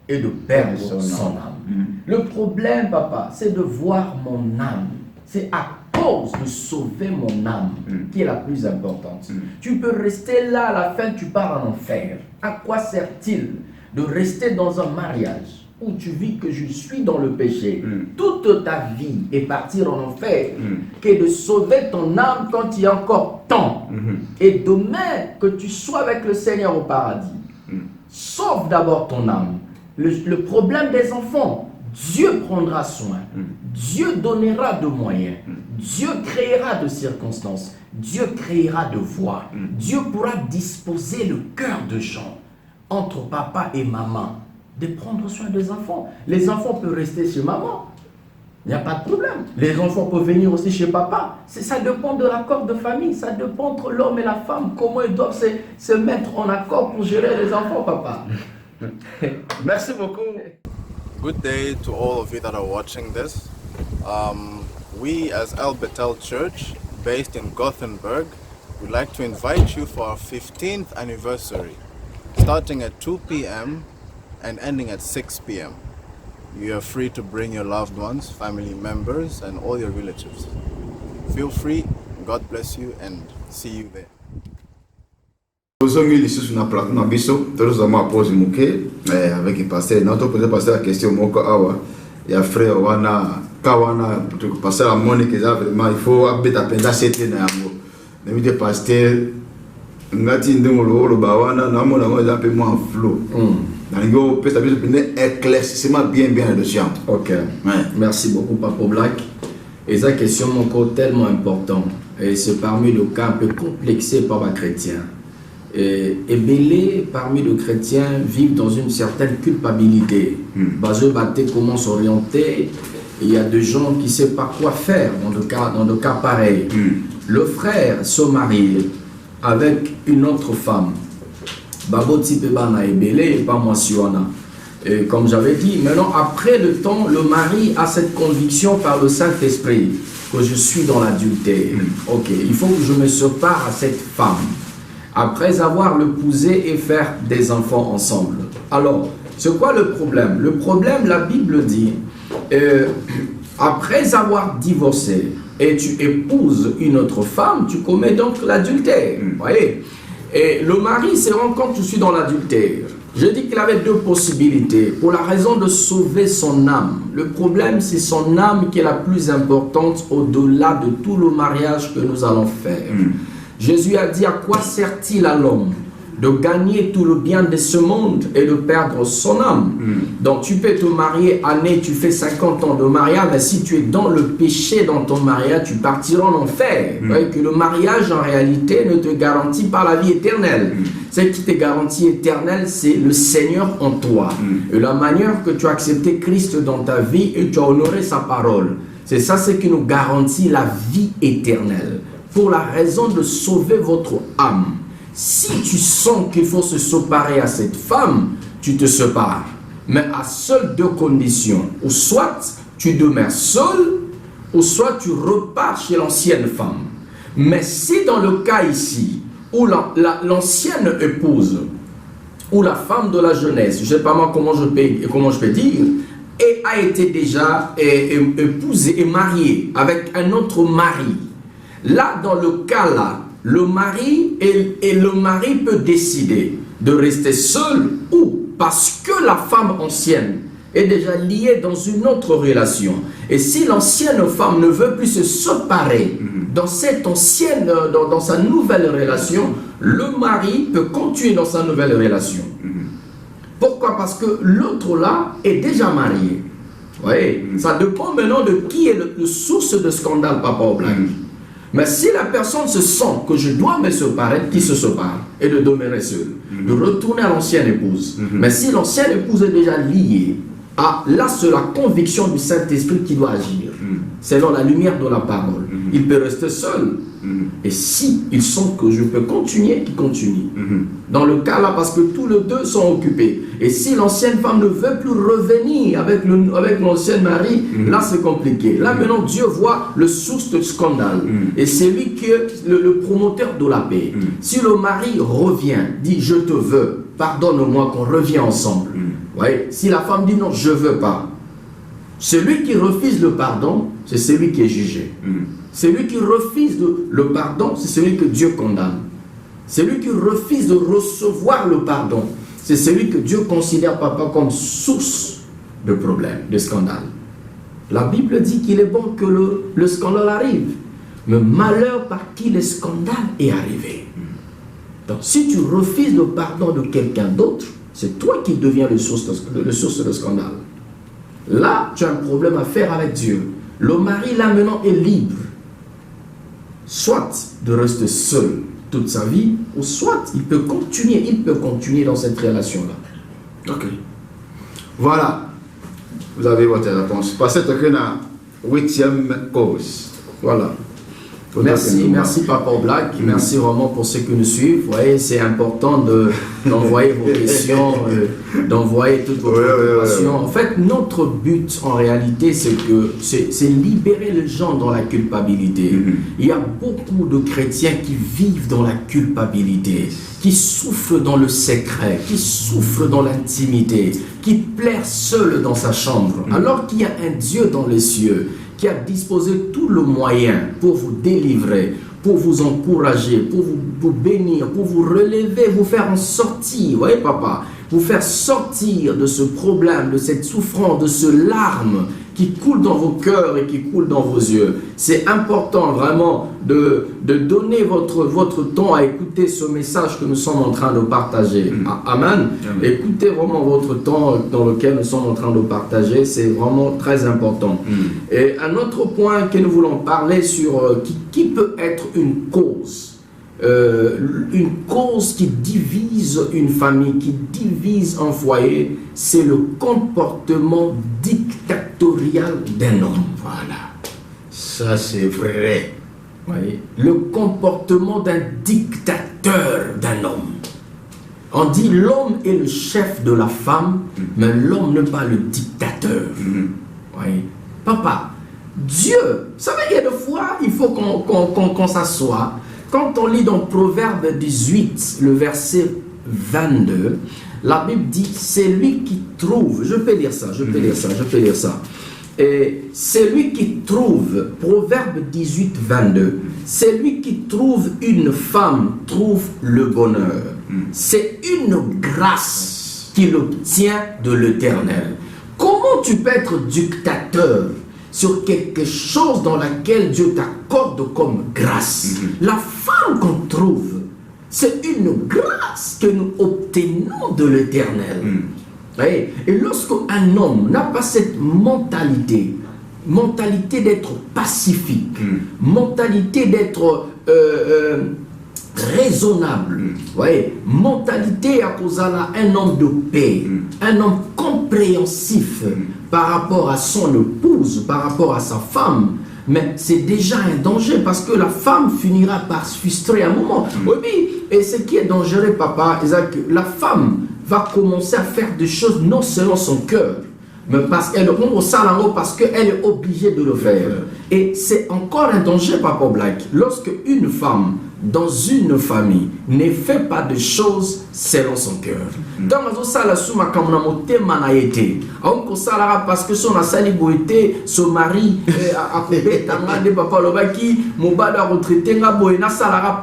et de perdre son âme? Le problème, papa, c'est de voir mon âme. C'est à cause de sauver mon âme qui est la plus importante. Tu peux rester là, à la fin, tu pars en enfer. À quoi sert-il de rester dans un mariage où tu vis que je suis dans le péché toute ta vie et partir en enfer, que de sauver ton âme quand il y a encore temps. Et demain, que tu sois avec le Seigneur au paradis. Sauve d'abord ton âme. Le problème des enfants, Dieu prendra soin. Dieu donnera de moyens. Dieu créera de circonstances. Dieu créera de voies. Dieu pourra disposer le cœur de gens entre papa et maman de prendre soin des enfants. Les enfants peuvent rester chez maman. Il n'y a pas de problème. Les enfants peuvent venir aussi chez papa. Ça dépend de l'accord de famille. Ça dépend entre l'homme et la femme. Comment ils doivent se mettre en accord pour gérer les enfants, papa. Merci beaucoup. Good day to all of you that are watching this. We as El Bethel Church, based in Gothenburg, would like to invite you for our 15th anniversary, starting at 2 p.m. and ending at 6 p.m. You are free to bring your loved ones, family members, and all your relatives. Feel free, God bless you, and see you there. Aujourd'hui, les sous na plateau na biso, tous ma pose muke avec le pasteur. Notre pasteur la question moko awa. Il y a frère wana kawana pour passer la monnaie que ça vraiment il faut abeta penda c'était na yango. Mais le pasteur ngati ndengolo lo bawana na mona ngo za pe moi flow. Dans le peut ça peut éclaircissement bien le chant. OK. Ouais. Merci beaucoup Papa Black. Et ça question encore tellement important et c'est parmi le cas un peu complexé par les chrétiens. Et belé parmi les chrétiens vivent dans une certaine culpabilité. Basé batté comment s'orienter. Il y a des gens qui ne savent pas quoi faire dans le cas pareil. Le frère se marie avec une autre femme. Babo Tipebana est belé et pas moi Siwana. Et comme j'avais dit, maintenant après le temps, le mari a cette conviction par le Saint-Esprit que je suis dans l'adultère. Ok, il faut que je me sépare à cette femme. Après avoir l'épousé et faire des enfants ensemble. Alors, c'est quoi le problème? Le problème, la Bible dit, après avoir divorcé et tu épouses une autre femme, tu commets donc l'adultère. Voyez? Et le mari se rend compte que je suis dans l'adultère. Je dis qu'il avait deux possibilités, pour la raison de sauver son âme. Le problème, c'est son âme qui est la plus importante au-delà de tout le mariage que nous allons faire. Jésus a dit, à quoi sert-il à l'homme de gagner tout le bien de ce monde et de perdre son âme? Donc tu peux te marier, année, tu fais 50 ans de mariage, mais si tu es dans le péché dans ton mariage, tu partiras en enfer. Vous voyez que le mariage en réalité ne te garantit pas la vie éternelle. Ce qui te garantit éternelle, c'est le Seigneur en toi. Et la manière que tu as accepté Christ dans ta vie et tu as honoré sa parole. C'est ça ce qui nous garantit la vie éternelle. Pour la raison de sauver votre âme. Si tu sens qu'il faut se séparer à cette femme, tu te sépares. Mais à seules deux conditions. Ou soit tu demeures seul, ou soit tu repars chez l'ancienne femme. Mais si dans le cas ici, où l'ancienne épouse, ou la femme de la jeunesse, je ne sais pas moi comment je peux dire, et a été déjà épousée et mariée avec un autre mari. Là, dans le cas là, le mari peut décider de rester seul ou parce que la femme ancienne est déjà liée dans une autre relation. Et si l'ancienne femme ne veut plus se séparer dans cette ancienne, dans sa nouvelle relation, le mari peut continuer dans sa nouvelle relation. Pourquoi? Parce que l'autre là est déjà marié. Vous voyez, ça dépend maintenant de qui est le source de scandale, Papa Black. Mais si la personne se sent que je dois me séparer, qu'il se sépare et de demeurer seul, de retourner à l'ancienne épouse. Mais si l'ancienne épouse est déjà liée, là c'est la conviction du Saint-Esprit qui doit agir. Selon la lumière de la parole. Il peut rester seul. Et si ils sentent que je peux continuer, qu'il continue. Dans le cas là, parce que tous les deux sont occupés. Et si l'ancienne femme ne veut plus revenir avec l'ancien mari, là c'est compliqué. Là maintenant Dieu voit le source de scandale. Et c'est lui qui est le promoteur de la paix. Si le mari revient, dit je te veux, pardonne-moi, qu'on revient ensemble. Ouais. Si la femme dit non, je ne veux pas. Celui qui refuse le pardon, c'est celui qui est jugé. Celui qui refuse le pardon, c'est celui que Dieu condamne. Celui qui refuse de recevoir le pardon, c'est celui que Dieu considère, papa, comme source de problème, de scandale. La Bible dit qu'il est bon que le scandale arrive. Mais malheur par qui le scandale est arrivé. Donc si tu refuses le pardon de quelqu'un d'autre, c'est toi qui deviens le source de scandale. Là, tu as un problème à faire avec Dieu. Le mari, là, maintenant, est libre. Soit de rester seul toute sa vie, ou soit il peut continuer dans cette relation-là. Ok. Voilà. Vous avez votre réponse. Passez à la 8e cause. Voilà. Merci Papa Black, merci vraiment pour ceux qui nous suivent. Vous voyez, c'est important d'envoyer vos questions, d'envoyer toutes vos préoccupations. En fait, notre but en réalité, c'est libérer les gens dans la culpabilité. Il y a beaucoup de chrétiens qui vivent dans la culpabilité, qui souffrent dans le secret, qui souffrent dans l'intimité, qui pleurent seul dans sa chambre, alors qu'il y a un Dieu dans les cieux qui a disposé tout le moyen pour vous délivrer, pour vous encourager, pour vous bénir, pour vous relever, vous faire en sortir, vous voyez papa, vous faire sortir de ce problème, de cette souffrance, de ce larme qui coule dans vos cœurs et qui coule dans vos yeux. C'est important vraiment de donner votre temps à écouter ce message que nous sommes en train de partager. Amen. Écoutez vraiment votre temps dans lequel nous sommes en train de partager, c'est vraiment très important. Et un autre point que nous voulons parler sur qui peut être une cause qui divise une famille, qui divise un foyer, c'est le comportement dictatorial d'un homme. Voilà. Ça, c'est vrai. Oui. Le comportement d'un dictateur d'un homme. On dit l'homme est le chef de la femme, mais l'homme n'est pas le dictateur. Oui. Papa, Dieu, vous savez, il y a des fois, il faut qu'on s'assoie. Quand on lit dans Proverbe 18, le verset 22, la Bible dit, c'est lui qui trouve, je peux lire ça, et c'est lui qui trouve, Proverbe 18, 22, c'est lui qui trouve une femme, trouve le bonheur. C'est une grâce qu'il obtient de l'Éternel. Comment tu peux être dictateur sur quelque chose dans laquelle Dieu t'accorde comme grâce? La femme qu'on trouve, c'est une grâce que nous obtenons de l'Éternel. Et lorsqu'un homme n'a pas cette mentalité d'être pacifique, mentalité d'être raisonnable, mentalité à cause d'un homme de paix, un homme compréhensif par rapport à son épouse, par rapport à sa femme, mais c'est déjà un danger parce que la femme finira par se frustrer à un moment. Oui, et ce qui est dangereux, papa, c'est que la femme va commencer à faire des choses non selon son cœur, mais parce qu'elle est obligée de le faire. Et c'est encore un danger, papa Black, lorsque une femme dans une famille ne fait pas de choses selon son cœur. Parce que son saliboité, son mari a coupé de papa Lobaki, mon bal a retraité,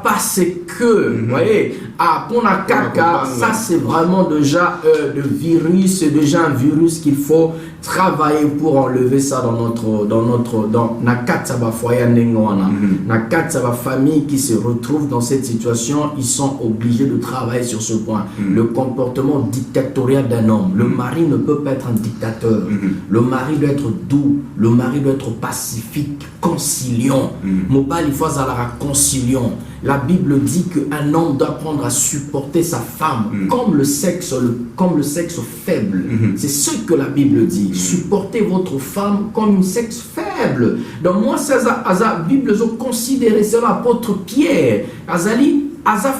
parce que, vous voyez, pour la caca, ça c'est vraiment déjà le virus, c'est déjà un virus qu'il faut travailler pour enlever ça dans la katsaba foyer n'engwana, la katsaba famille qui se retrouve dans cette situation, ils sont obligés de travailler sur ce point. Le comportement dictatorial d'un homme. Le mari ne peut pas être un dictateur. Le mari doit être doux. Le mari doit être pacifique, conciliant. Mobile, il faut être conciliant. La Bible dit qu'un homme doit apprendre à supporter sa femme comme le sexe faible. C'est ce que la Bible dit. Supportez votre femme comme un sexe faible. Donc moi, c'est la Bible considéré cela l'apôtre Pierre. Azali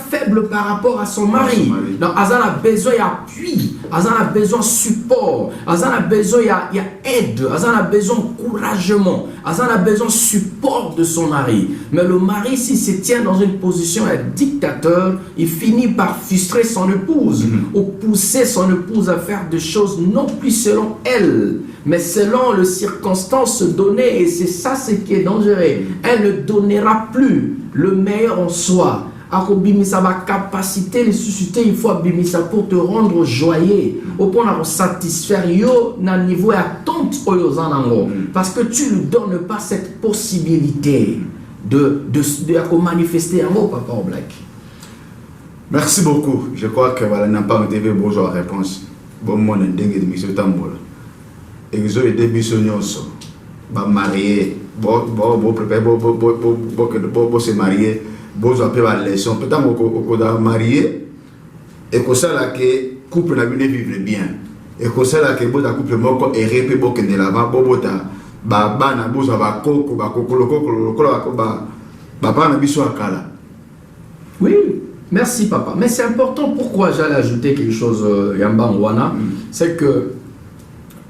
faible par rapport à son mari. Donc Azal a besoin d'appui, Azal a besoin de support, Azal a besoin d'aide, Azal a besoin d'encouragement, Azal a besoin de support de son mari. Mais le mari, s'il se tient dans une position de dictateur, il finit par frustrer son épouse ou pousser son épouse à faire des choses non plus selon elle, mais selon les circonstances données. Et c'est ça ce qui est dangereux. Elle ne donnera plus le meilleur en soi. Akobimisa ba capacité de susciter, il faut abimisa pour te rendre joyeux, au point de satisfaire yo na niveau attente parce que tu ne donnes pas cette possibilité de manifester un mot, papa Black. Merci beaucoup. Je crois que voilà, n'a pas été bonjour réponse. Bon mon ndenge de monsieur Tambola. Exo et début sonyoso. Ba marié, bo préparer bo se marier. Bon, appelle la leçon. Peut-être qu'on a marié et que ça là que couple n'a venu vivre bien. Et que ça là que bon couple moko et répé bon que ne la va bobota ba na boza ba koko ba na biso akala. Oui, merci papa. Mais c'est important. Pourquoi j'allais ajouter quelque chose Yamba Ngwana, c'est que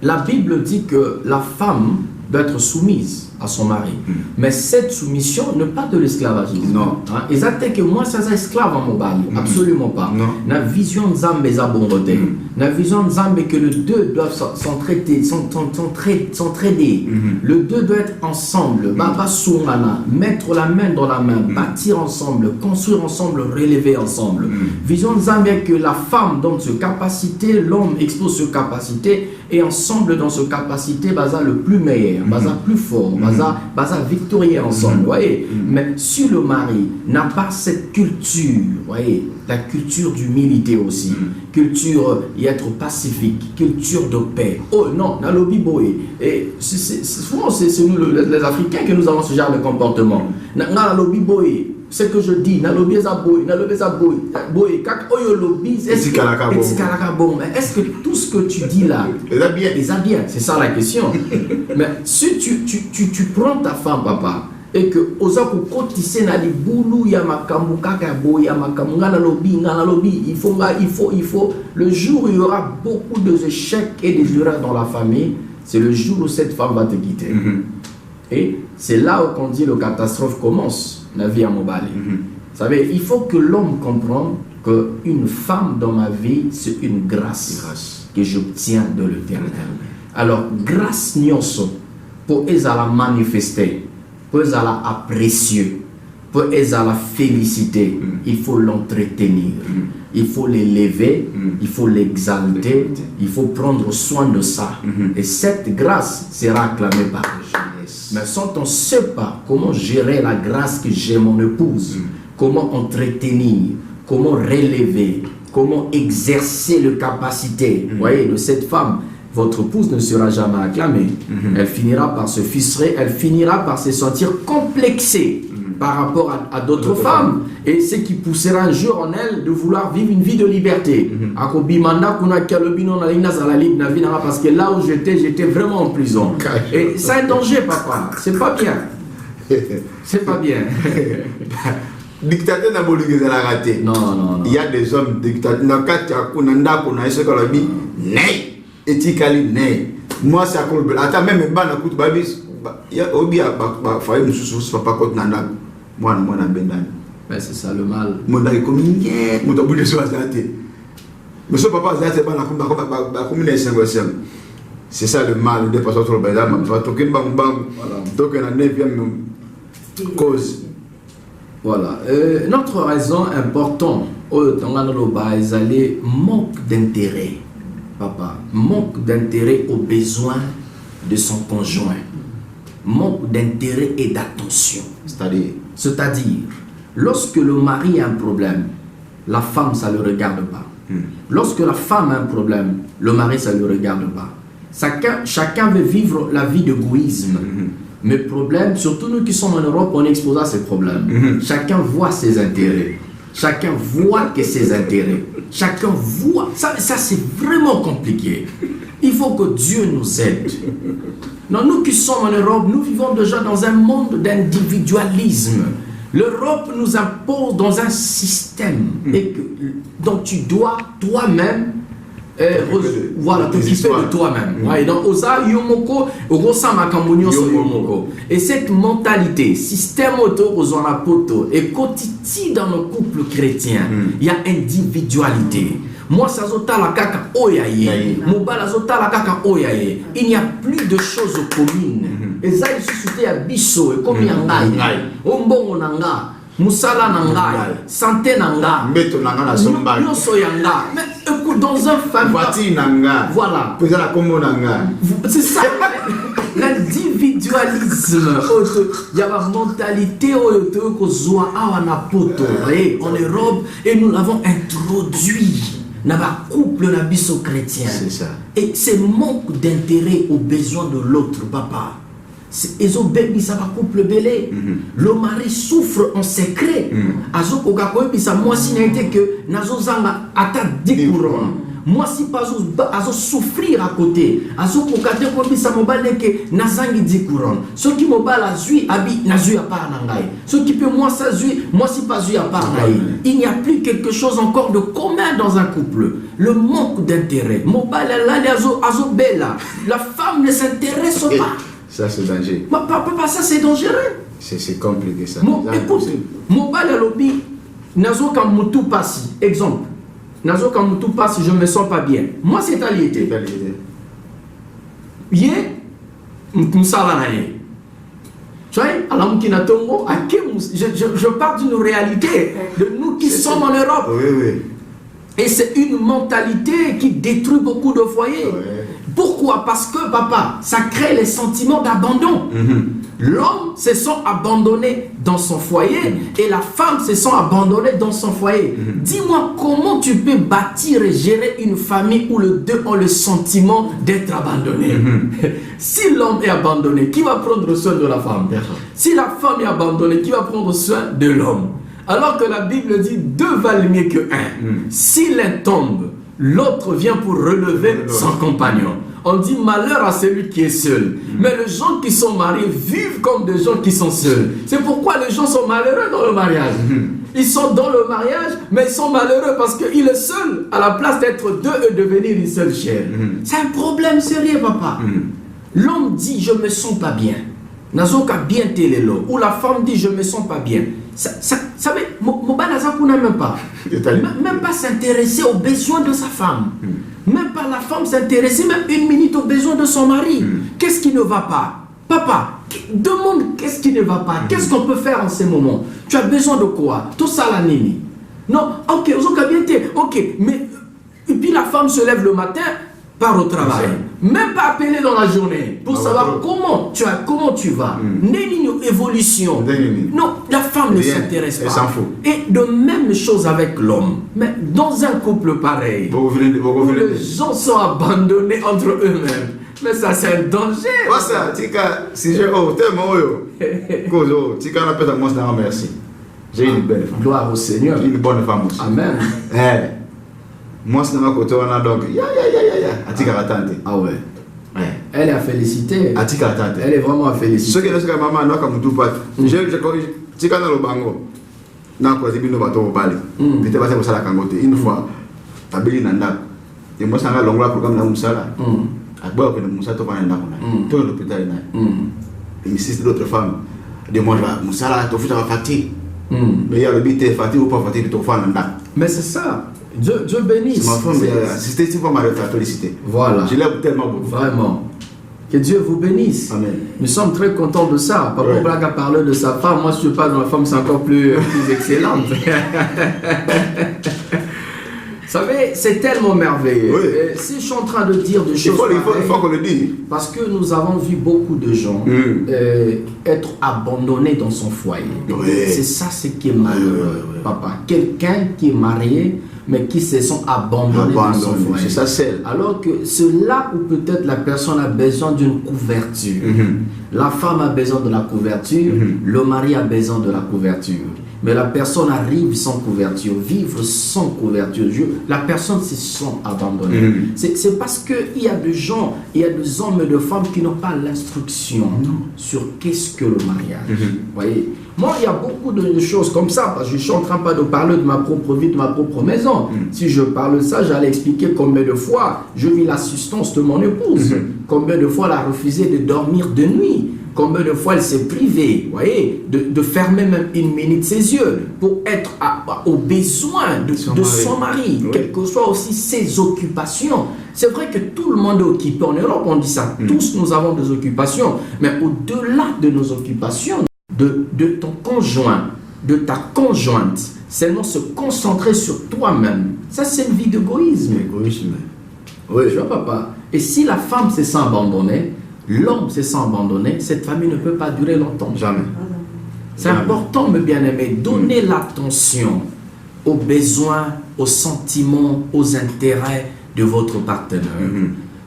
la Bible dit que la femme doit être soumise. à son mari. Mais cette soumission n'est pas de l'esclavagisme. Non. Hein? Exactement que moi, ça esclave à mon bali. Absolument pas. Non. La vision de Zambé est bonne. La vision de Zambé que les deux doivent s'entraider. Le deux doit être ensemble. Baba Soumana, mettre la main dans la main, bâtir ensemble, construire ensemble, relever ensemble. Vision de Zambé que la femme donne ses capacités, l'homme expose ses capacités, et ensemble dans ses capacités, baza le plus meilleur, baza plus fort, baza victorieux ensemble. Voyez. Mais si le mari n'a pas cette culture, voyez, la culture d'humilité aussi, culture y être pacifique, culture de paix. Oh non, dans le Bible, et souvent c'est nous les Africains que nous avons ce genre de comportement. Dans le Bible, ce que je dis, mais est-ce que tout ce que tu dis là, est bien? C'est ça la question. Mais si tu prends ta femme, papa, et que ozaku kotise na libulu ya makambu kaka boy ya makambu ngana lobi il faut le jour où il y aura beaucoup d'échecs et des erreurs dans la famille, c'est le jour où cette femme va te quitter. Et c'est là où on dit le catastrophe commence, la vie à Mobali. Vous savez, il faut que l'homme comprenne qu'une femme dans ma vie, c'est une grâce que j'obtiens de l'Éternel. Alors, grâce nyonso, pour la manifester, pour la apprécier, pour la féliciter, il faut l'entretenir, il faut l'élever, il faut l'exalter, il faut prendre soin de ça. Et cette grâce sera acclamée par les gens. Mais quand on ne sait pas comment gérer la grâce que j'ai mon épouse, comment entretenir, comment relever, comment exercer les capacités, voyez, de cette femme, votre épouse ne sera jamais acclamée. Elle finira par se fistrer, elle finira par se sentir complexée par rapport à d'autres femmes. Et ce qui poussera un jour en elle de vouloir vivre une vie de liberté. Parce que là où j'étais vraiment en prison. Et c'est un danger, papa. C'est pas bien. C'est pas bien. Dictateur n'a pas raté. Non. Il y a des hommes dictateurs. Éthiquement, moi c'est à cause de attends même pas na kutu babis il y a obi a faille nous sous papa côté nana moi na bendan. Mais c'est ça le mal. Mon dai comme nie mon tabou de so azate monsieur papa azate ba na comme les 5 c'est ça le mal de passer sur le bazar ma va toquer bang donc na 9e cause. Voilà. Notre raison importante dans le bas est manque d'intérêt. Papa, manque d'intérêt aux besoins de son conjoint, manque d'intérêt et d'attention. C'est-à-dire, lorsque le mari a un problème, la femme, ça ne le regarde pas. Lorsque la femme a un problème, le mari, ça ne le regarde pas. Chacun veut vivre la vie d'égoïsme. Mais problème, surtout nous qui sommes en Europe, on expose à ces problèmes. Chacun voit ses intérêts. Chacun voit que ses intérêts. Chacun voit. Ça c'est vraiment compliqué. Il faut que Dieu nous aide. Non, nous qui sommes en Europe, nous vivons déjà dans un monde d'individualisme. L'Europe nous impose dans un système dont tu dois toi-même t'occuper de toi-même. Et cette mentalité, système et quotidien dans nos couples chrétiens, il y a individualité. Moi, ça zota la kaka oyaye. Mobala zota la kaka oyaye. Il n'y a plus de choses communes. Et ça, il suscite à bisso et comme yangai. Ombongo nanga. Musala nanga. Santé nanga. Meto nanga na somba. Yoso yanga. Mais écoute, dans un famille. Voiture nanga. Voilà. Posez la combo nanga. C'est ça. L'individualisme. Il y a la mentalité en Europe et nous l'avons introduit. Dans le couple chrétien. C'est ça. Et c'est manque d'intérêt aux besoins de l'autre, papa. Et so baby ça va couple belé. Le mari souffre en secret. Azo kokako bisa moi si n'a été que nazo zanga ata décourant. Moi si pas azo souffrir à côté. Azo kokate ko bisa mobile que nazangi décourant. Ce qui mobile azui abi nazui à part nangai. Ce qui peut moi ça zui, moi si pas zui à part nangai. Il n'y a plus quelque chose encore de commun dans un couple. Le manque d'intérêt. Mobile là azo bella. La femme ne s'intéresse pas. Ça, c'est danger. Papa, ça c'est dangereux. C'est compliqué, ça. Écoute, mobile lobby, nazo quand mutu passe, exemple. Nazo quand mutu passe, je me sens pas bien. Moi, c'est aliété. Yé, msala na yé. Tu vois, je parle d'une réalité de nous qui sommes en Europe. Oui. Et c'est une mentalité qui détruit beaucoup de foyers. Ouais. Pourquoi? Parce que, papa, ça crée les sentiments d'abandon. L'homme se sent abandonné dans son foyer et la femme se sent abandonnée dans son foyer. Dis-moi, comment tu peux bâtir et gérer une famille où les deux ont le sentiment d'être abandonnés? Si l'homme est abandonné, qui va prendre soin de la femme? Si la femme est abandonnée, qui va prendre soin de l'homme? Alors que la Bible dit deux valent mieux que un. Si l'un tombe, l'autre vient pour relever son compagnon. On dit malheur à celui qui est seul. Mais les gens qui sont mariés vivent comme des gens qui sont seuls. C'est pourquoi les gens sont malheureux dans le mariage. Ils sont dans le mariage, mais ils sont malheureux parce qu'il est seul à la place d'être deux et devenir une seule chair. C'est un problème sérieux, papa. L'homme dit je me sens pas bien. Nazoka bien télélo. Ou la femme dit je me sens pas bien. Savez, même pas s'intéresser aux besoins de sa femme. Même pas la femme s'intéresser même une minute aux besoins de son mari. Qu'est-ce qui ne va pas? Papa, demande qu'est-ce qui ne va pas. Qu'est-ce qu'on peut faire en ces moments? Tu as besoin de quoi? Tout ça la nini. Non, ok, ok, mais et puis la femme se lève le matin, part au travail. Même pas appeler dans la journée pour savoir comment tu vas. Une évolution. Non, la femme ne s'intéresse pas. Elle s'en fout. Et de même chose avec l'homme. Mais dans un couple pareil, où les gens sont abandonnés entre eux-mêmes. Mais ça, c'est un danger. Ça, si j'ai tellement merci. J'ai une belle femme. Gloire au Seigneur. Une bonne femme aussi. Amen. Moi, c'est ma côté, on a donc. Ah ouais. Elle est à féliciter. Elle est vraiment à féliciter. Ce qui est maman, non, comme tout pas. J'ai dans le bango. Non, quoi, c'est bien, nous bateau au palais. J'étais passé pour ça la cangote. Une fois, t'as bien nanda. Et moi, ça a l'ongla programme dans Moussala. À boire que le Moussa te prend un dame. Tout l'hôpital. Et insiste d'autres femmes. De moi, Moussala, tu fais ta fatigue. Mais il y a le bité, fatigue ou pas fatigue de ton fan. Mais c'est ça. Dieu bénisse. Ma femme, c'était pas ma félicité. Voilà. Je l'aime tellement beaucoup. Vraiment. Que Dieu vous bénisse. Amen. Nous sommes très contents de ça. Papa Blague a parlé de sa femme. Moi, si je parle de ma femme, c'est encore plus excellente. Vous savez, c'est tellement merveilleux. Oui. Si je suis en train de dire des choses il faut qu'on le dise. parce que nous avons vu beaucoup de gens être abandonnés dans son foyer. Oui. C'est ça ce qui est malheureux, papa. Quelqu'un qui est marié, mais qui se sont abandonnés dans son foyer. C'est ça, c'est. Alors que c'est là où peut-être la personne a besoin d'une couverture. La femme a besoin de la couverture, le mari a besoin de la couverture. Mais la personne arrive sans couverture, vivre sans couverture. La personne se sent abandonnée. C'est parce qu'il y a des gens, il y a des hommes et des femmes qui n'ont pas l'instruction sur qu'est-ce que le mariage. Voyez, moi, il y a beaucoup de choses comme ça, parce que je suis en train pas de parler de ma propre vie, de ma propre maison. Si je parle de ça, j'allais expliquer combien de fois je vis l'assistance de mon épouse, combien de fois elle a refusé de dormir de nuit. Combien de fois elle s'est privée, voyez, de fermer même une minute ses yeux pour être aux besoins de son mari, quelles que soient aussi ses occupations. C'est vrai que tout le monde est occupé en Europe, on dit ça, tous nous avons des occupations, mais au-delà de nos occupations, de ton conjoint, de ta conjointe, seulement se concentrer sur toi-même, ça c'est une vie d'égoïsme. Oui, je vois papa. Et si la femme se sent abandonnée, l'homme se sent abandonné, cette famille ne peut pas durer longtemps. Jamais. C'est important, mes bien-aimés, donnez l'attention aux besoins, aux sentiments, aux intérêts de votre partenaire.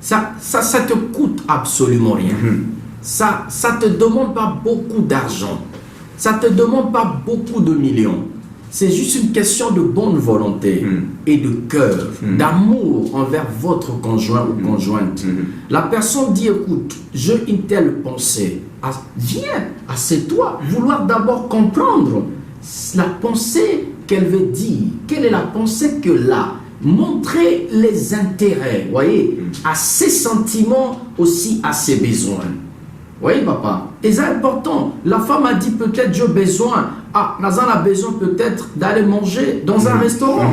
Ça te coûte absolument rien. Ça te demande pas beaucoup d'argent. Ça te demande pas beaucoup de millions. C'est juste une question de bonne volonté et de cœur, d'amour envers votre conjoint ou conjointe. La personne dit, écoute, j'ai une telle pensée. Viens, assieds-toi, vouloir d'abord comprendre la pensée qu'elle veut dire. Quelle est la pensée qu'elle a? Montrer les intérêts, voyez, à ses sentiments, aussi à ses besoins. Oui, papa. Et c'est important. La femme a dit peut-être j'ai besoin. Ah, Nazan a besoin peut-être d'aller manger dans un restaurant.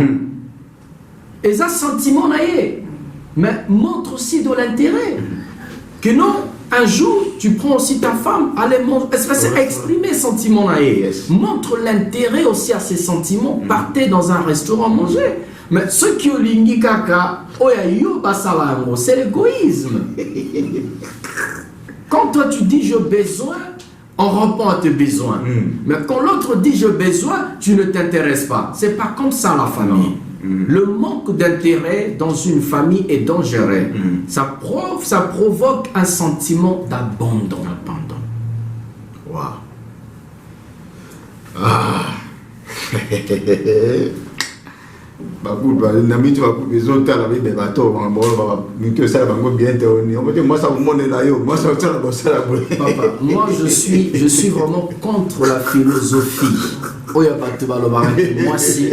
Et ça, sentiment naïe. Mais montre aussi de l'intérêt. Que non, un jour, tu prends aussi ta femme, aller manger. C'est exprimer sentiment naïe. Yes. Montre l'intérêt aussi à ses sentiments. Partez dans un restaurant manger. Mais ce qui est lingi kaka, c'est l'égoïsme. Quand toi tu dis j'ai besoin, on répond à tes besoins. Mais quand l'autre dit j'ai besoin, tu ne t'intéresses pas. C'est pas comme ça la famille. Le manque d'intérêt dans une famille est dangereux. Ça provoque un sentiment d'abandon. Wow. Ah. Nami tu vas besoin de avec des bateaux, Papa, moi je suis vraiment contre la philosophie. Moi si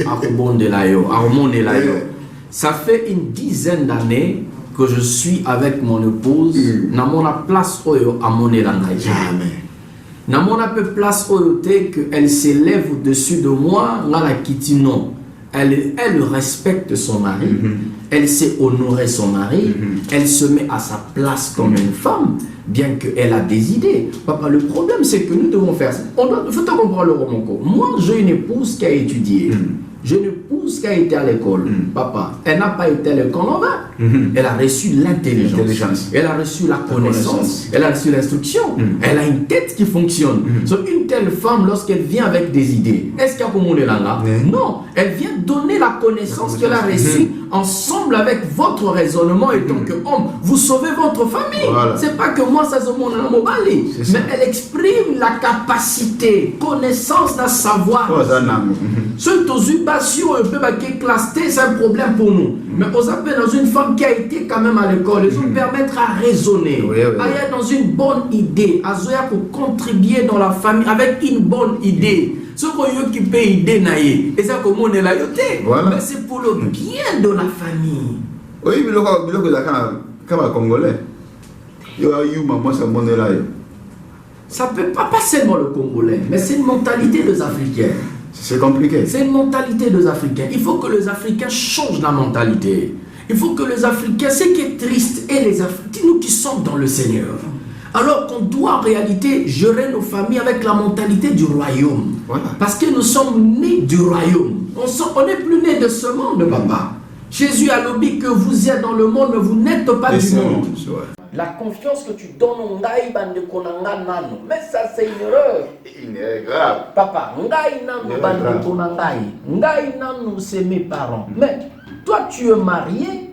ça fait une dizaine d'années que je suis avec mon épouse. N'a mon place à mon élangaï. Jamais. N'a mon place qu'elle s'élève au-dessus de moi, là la kitty non. Elle respecte son mari, elle sait honorer son mari, elle se met à sa place comme une femme, bien qu'elle a des idées. Papa, le problème c'est que nous devons faire ça. Il faut comprendre le romanco. Moi, j'ai une épouse qui a étudié. J'ai une épouse qui a été à l'école. Papa, elle n'a pas été à l'école en vain. Elle a reçu l'intelligence. Elle a reçu la connaissance. Elle a reçu l'instruction. Elle a une tête qui fonctionne. Donc, une telle femme, lorsqu'elle vient avec des idées, est-ce qu'il y a comme on est là? Non. Elle vient donner la connaissance qu'elle a reçue ensemble avec votre raisonnement et tant qu'homme. Vous sauvez votre famille. Voilà. C'est pas que moi, ça se montre dans mon bali. Mais elle exprime la capacité, connaissance, d'un savoir. C'est un problème pour nous. Mais on appelle dans une femme qui a été quand même à l'école, ils vont permettre à raisonner, à être dans une bonne idée, à pour contribuer dans la famille avec une bonne idée. Ce qui peut aider naïe, et ça comme on est là, mais c'est pour le bien de la famille. Oui, mais le Congolais, ça peut pas seulement le Congolais, mais c'est une mentalité des Africains. C'est compliqué. C'est une mentalité des Africains. Il faut que les Africains changent la mentalité. Il faut que les Africains, ce qui est triste, et les Africains, nous qui sommes dans le Seigneur, alors qu'on doit en réalité gérer nos familles avec la mentalité du royaume. Voilà. Parce que nous sommes nés du royaume. On n'est plus nés de ce monde, papa. Jésus a dit que vous êtes dans le monde, mais vous n'êtes pas du monde. La confiance que tu donnes au Ngai bande konanga nano. Mais ça c'est une erreur. Une erreur grave. Papa, Ngai nano bande konangai. Ngai nano c'est mes parents. Mais toi tu es marié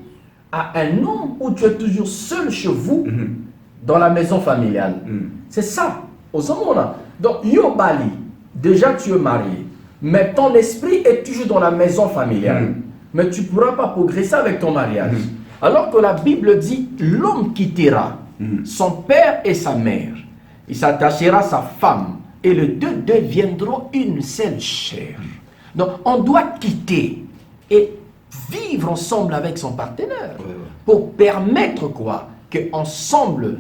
à un homme où tu es toujours seul chez vous dans la maison familiale. C'est ça. Au moment-là. Donc Yobali, déjà tu es marié. Mais ton esprit est toujours dans la maison familiale. Mais tu ne pourras pas progresser avec ton mariage. Alors que la Bible dit, l'homme quittera son père et sa mère. Il s'attachera à sa femme. Et les deux deviendront une seule chair. Donc on doit quitter et vivre ensemble avec son partenaire. Pour permettre quoi? Que ensemble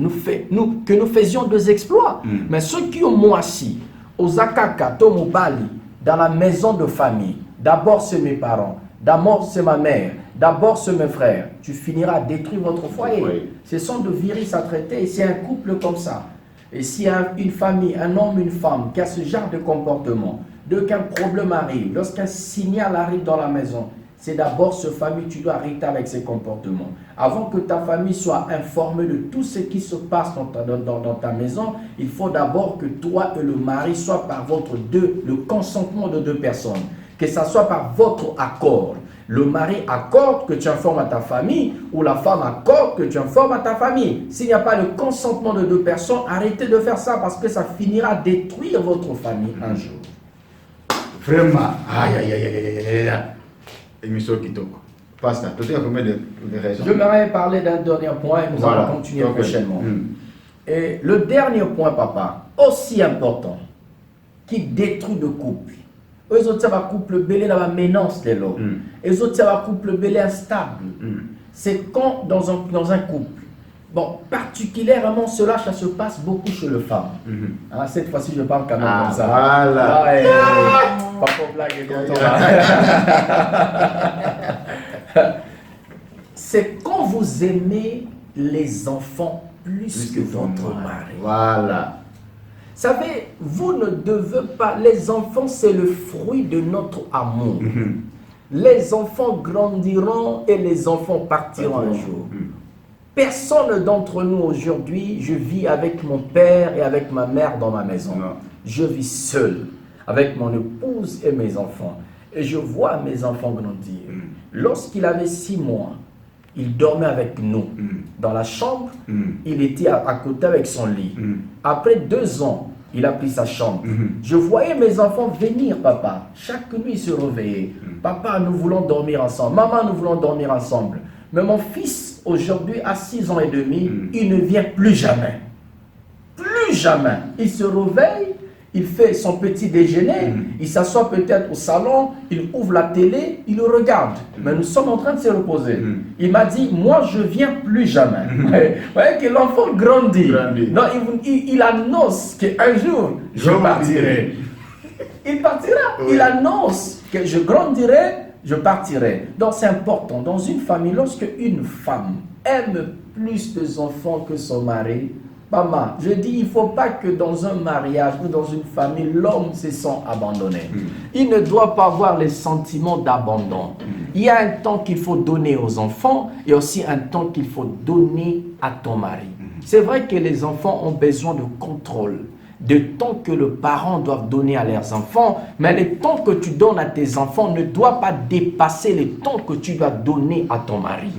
que nous faisions des exploits. Mais ceux qui ont moisi, aux Akaka, Tomobali, dans la maison de famille, d'abord c'est mes parents. D'abord c'est ma mère, d'abord c'est mes frères. Tu finiras à détruire votre foyer. Ce sont de virus à traiter et c'est un couple comme ça. Et s'il y a une famille, un homme, une femme qui a ce genre de comportement, dès qu'un problème arrive, lorsqu'un signal arrive dans la maison, c'est d'abord ce famille, tu dois arrêter avec ses comportements. Avant que ta famille soit informée de tout ce qui se passe dans ta maison, il faut d'abord que toi et le mari soient par le consentement de deux personnes. Que ça soit par votre accord. Le mari accorde que tu informes à ta famille ou la femme accorde que tu informes à ta famille. S'il n'y a pas le consentement de deux personnes, arrêtez de faire ça parce que ça finira à détruire votre famille un jour. Vraiment. Aïe. Émission Kitoko. Pasteur, tu as combien de raisons? J'aimerais parler d'un dernier point et nous allons continuer prochainement. Et le dernier point, papa, aussi important, qui détruit le couple. Les autres, ça va couple belé dans la menace de l'autre. Les autres, ça va couple belé instable. C'est quand, dans un couple, Bon, particulièrement cela, ça se passe beaucoup chez les femmes. Hein, cette fois-ci, je parle quand même comme ça. Voilà. Papa blague est content. C'est quand vous aimez les enfants plus que votre mari. Voilà. Savez, vous ne devez pas... Les enfants, c'est le fruit de notre amour. Les enfants grandiront et les enfants partiront un jour. Personne d'entre nous aujourd'hui, je vis avec mon père et avec ma mère dans ma maison. Non. Je vis seul avec mon épouse et mes enfants. Et je vois mes enfants grandir. Lorsqu'il avait 6 mois, il dormait avec nous dans la chambre. Il était à côté avec son lit. Après 2 ans, il a pris sa chambre. Je voyais mes enfants venir, papa. Chaque nuit, ils se réveillaient. Papa, nous voulons dormir ensemble. Maman, nous voulons dormir ensemble. Mais mon fils, aujourd'hui, à 6 ans et demi, il ne vient plus jamais. Plus jamais. Il se réveille, il fait son petit déjeuner, il s'assoit peut-être au salon, il ouvre la télé, il le regarde. Mais nous sommes en train de se reposer. Il m'a dit, moi, je viens plus jamais. Vous voyez que l'enfant grandit. Non, il annonce qu'un jour, je partirai. Il partira. Oui. Il annonce que je grandirai, je partirai. Donc c'est important. Dans une famille, lorsque une femme aime plus des enfants que son mari, maman, je dis, il ne faut pas que dans un mariage ou dans une famille, l'homme se sent abandonné. Il ne doit pas avoir les sentiments d'abandon. Il y a un temps qu'il faut donner aux enfants et aussi un temps qu'il faut donner à ton mari. C'est vrai que les enfants ont besoin de contrôle, de temps que les parents doivent donner à leurs enfants, mais le temps que tu donnes à tes enfants ne doit pas dépasser le temps que tu dois donner à ton mari.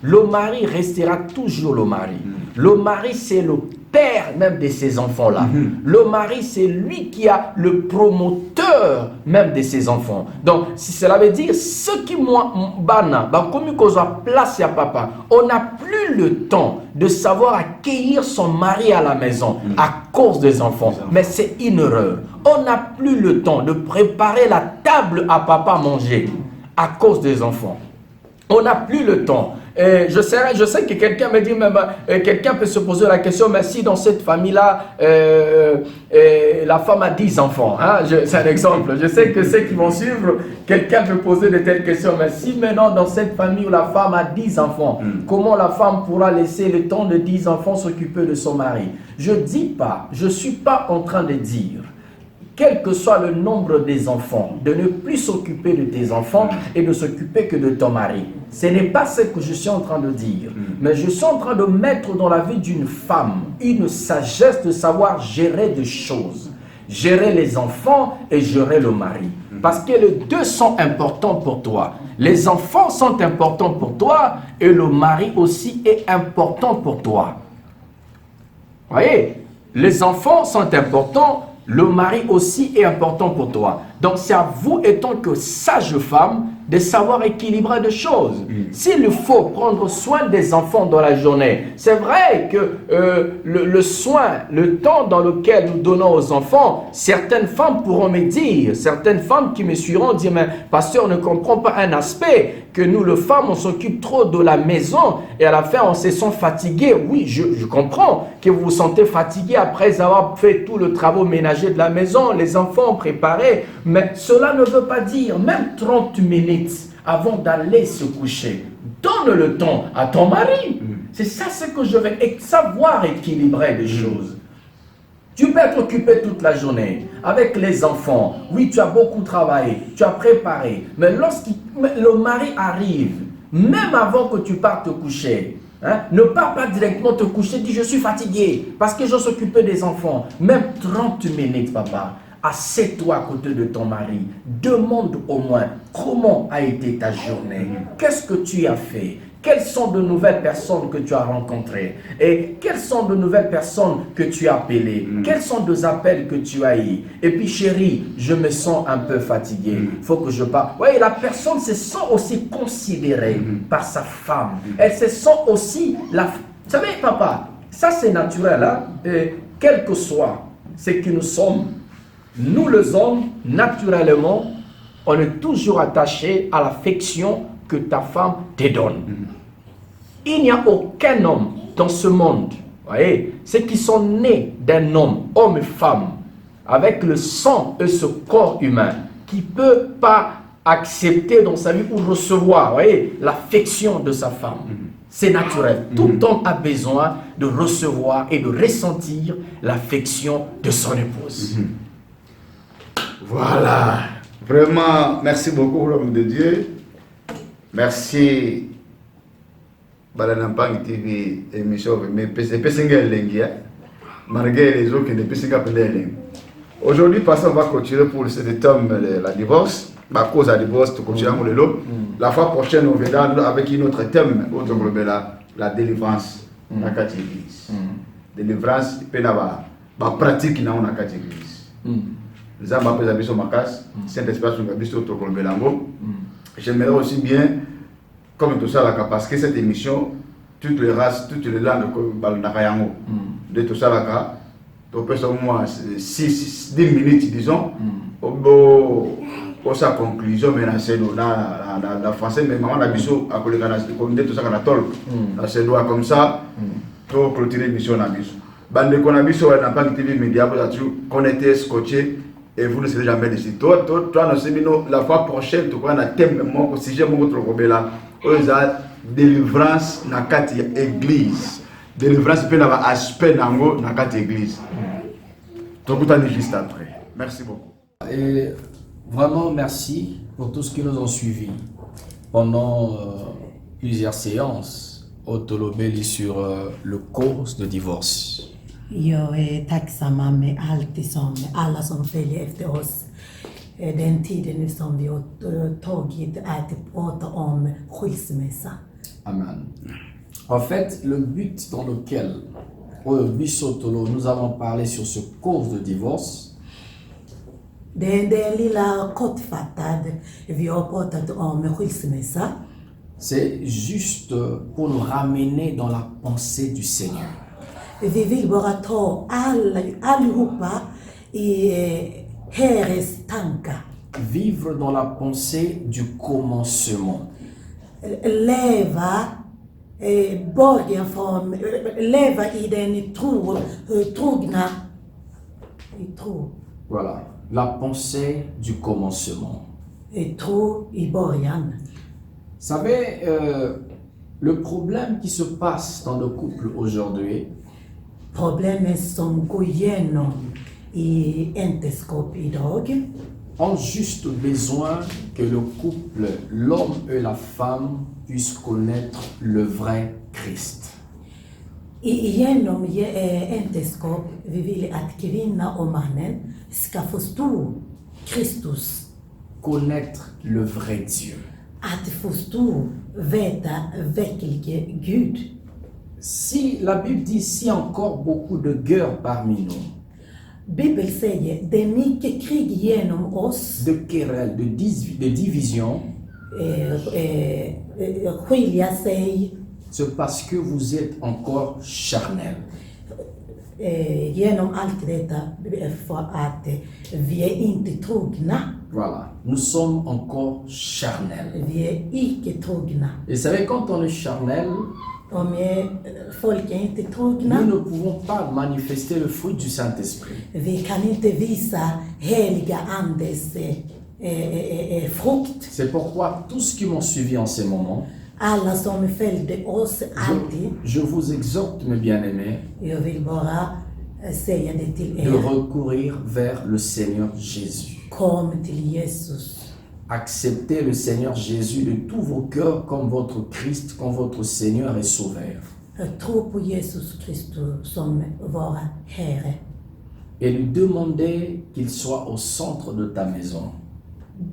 Le mari restera toujours le mari. Le mari, c'est le père même de ces enfants-là. Le mari, c'est lui qui a le promoteur même de ces enfants. Donc, si cela veut dire, ce qui moi, bana, comme qu'on a place à papa, on n'a plus le temps de savoir accueillir son mari à la maison à cause des enfants. Mais c'est une erreur. On n'a plus le temps de préparer la table à papa manger à cause des enfants. On n'a plus le temps. Je sais que quelqu'un me dit, quelqu'un peut se poser la question, mais si dans cette famille-là, la femme a 10 enfants, hein, c'est un exemple. Je sais que ceux qui vont suivre, quelqu'un peut poser de telles questions, mais si maintenant dans cette famille où la femme a 10 enfants, comment la femme pourra laisser le temps de 10 enfants s'occuper de son mari? Je dis pas, je suis pas en train de dire, quel que soit le nombre des enfants, de ne plus s'occuper de tes enfants et de s'occuper que de ton mari. Ce n'est pas ce que je suis en train de dire. Mais je suis en train de mettre dans la vie d'une femme une sagesse de savoir gérer des choses. Gérer les enfants et gérer le mari. Parce que les deux sont importants pour toi. Les enfants sont importants pour toi et le mari aussi est important pour toi. Vous voyez, les enfants sont importants. Le mari aussi est important pour toi. Donc c'est à vous, étant que sage femme, de savoir équilibrer des choses. S'il faut prendre soin des enfants dans la journée, c'est vrai que le soin, le temps dans lequel nous donnons aux enfants, certaines femmes pourront me dire, certaines femmes qui me suivront dire, mais pasteur, on ne comprend pas un aspect, que nous, les femmes, on s'occupe trop de la maison et à la fin, on se sent fatigué. Oui, je comprends que vous vous sentez fatigué après avoir fait tout le travail ménager de la maison, les enfants préparés, mais cela ne veut pas dire, même 30 minutes avant d'aller se coucher, donne le temps à ton mari. C'est ça ce que je veux, savoir équilibrer les choses. Tu peux être occupé toute la journée avec les enfants. Oui, tu as beaucoup travaillé, tu as préparé. Mais lorsque le mari arrive, même avant que tu partes te coucher, hein, ne pars pas directement te coucher, dis je suis fatigué parce que je suis occupé des enfants. Même 30 minutes, papa. Assieds-toi à côté de ton mari. Demande au moins comment a été ta journée. Qu'est-ce que tu as fait? Quelles sont de nouvelles personnes que tu as rencontrées? Et quelles sont de nouvelles personnes que tu as appelées? Quels sont des appels que tu as eus? Et puis chérie, je me sens un peu fatigué. Il faut que je parte. Oui, la personne se sent aussi considérée par sa femme. Elle se sent aussi... Vous savez, papa, ça c'est naturel. Hein? Et quel que soit ce que nous sommes, nous les hommes, naturellement, on est toujours attaché à l'affection que ta femme te donne. Il n'y a aucun homme dans ce monde, voyez, ceux qui sont nés d'un homme et femme, avec le sang et ce corps humain, qui ne peut pas accepter dans sa vie ou recevoir, voyez, l'affection de sa femme. C'est naturel. Tout homme a besoin de recevoir et de ressentir l'affection de son épouse. Voilà. Vraiment, merci beaucoup, l'homme de Dieu. Merci. Balanampang TV émission mais malgré les autres qui ne peuvent. Aujourd'hui, passons, on va continuer pour ce thème de la divorce. Ma cause à divorce, tout continue à l'eau. La fois prochaine, on verra avec une autre thème, autre la délivrance dans la catégorie. Délivrance, il peut y avoir pratique dans la catégorie. Les hommes appellent la ma casse, cet espace où il y a autre colbelango. J'aimerais aussi bien, comme tout ça, parce que cette émission, toutes les races, toutes les langues, de tout ça, tu peux au moins 10 minutes, disons, pour sa conclusion, mais dans le français, mais maman a vu à côté tout ça, dans ces doigts comme ça, pour clôturer l'émission. Bande qu'on a vu sur la TV Média, vous avez connecté, scotché, et vous ne serez jamais décidé. Toi, la fois prochaine, tu vois un thème, si j'ai mon autre là, on a délivrance dans l'église. Délivrance peut avoir aspect dans l'église. Donc, vous allez juste après. Merci beaucoup. Et vraiment, merci pour tout ce qui nous ont suivis pendant plusieurs séances au Tolobeli sur le cause de divorce. Jag är tacksamma med allt som alla som följer efter oss. Den tiden nu som vi har tagit att prata om skilsmässa. Amen. En fait, le but dans lequel au Bissotolo nous avons parlé sur ce cause de divorce, Det är lilla kortfattad vi har pratat om skilsmässa. c'est juste pour nous ramener dans la pensée du Seigneur. Vi vill bara ta allihopa i Herrens tankar. Vivre dans la pensée du commencement. Leva början från, leva i den trogna i tro. Voilà, la pensée du commencement. Tro i början. Vous savez, le problème qui se passe dans le couple aujourd'hui, Problemet som går igenom i äktenskap idag ont juste besoin que le couple, l'homme et la femme, puissent connaître le vrai Christ. Genom äktenskap vi vill att kvinna och mannen ska förstå Kristus. Connaître le vrai Dieu. Att förstå, veta verklige Gud. Si la Bible dit si encore beaucoup de guerres parmi nous, Bibeln säger det är mycket krig genom oss, de querelles, de divisions, skilja sig, c'est parce que vous êtes encore charnel. genom allt detta för att vi är inte trogna. Voilà, nous sommes encore charnels. Vi är icke trogna. Et vous savez, quand on est charnel, Om folk är inte nous trogna, ne pouvons pas manifester le fruit du Saint-Esprit. vi kan inte visa heliga andes frukt. C'est pourquoi tous ceux qui m'ont suivi en ces moments, Alla som följde oss alltid, je vous exhorte, mes bien-aimés, jag vill bara säga det till de er. recourir vers le Seigneur Jésus. Kom till Jesus. Acceptez le Seigneur Jésus de tous vos cœurs comme votre Christ, comme votre Seigneur et Sauveur. Tro på Jesus Kristus som vår Herre. Et lui demander qu'il soit au centre de ta maison.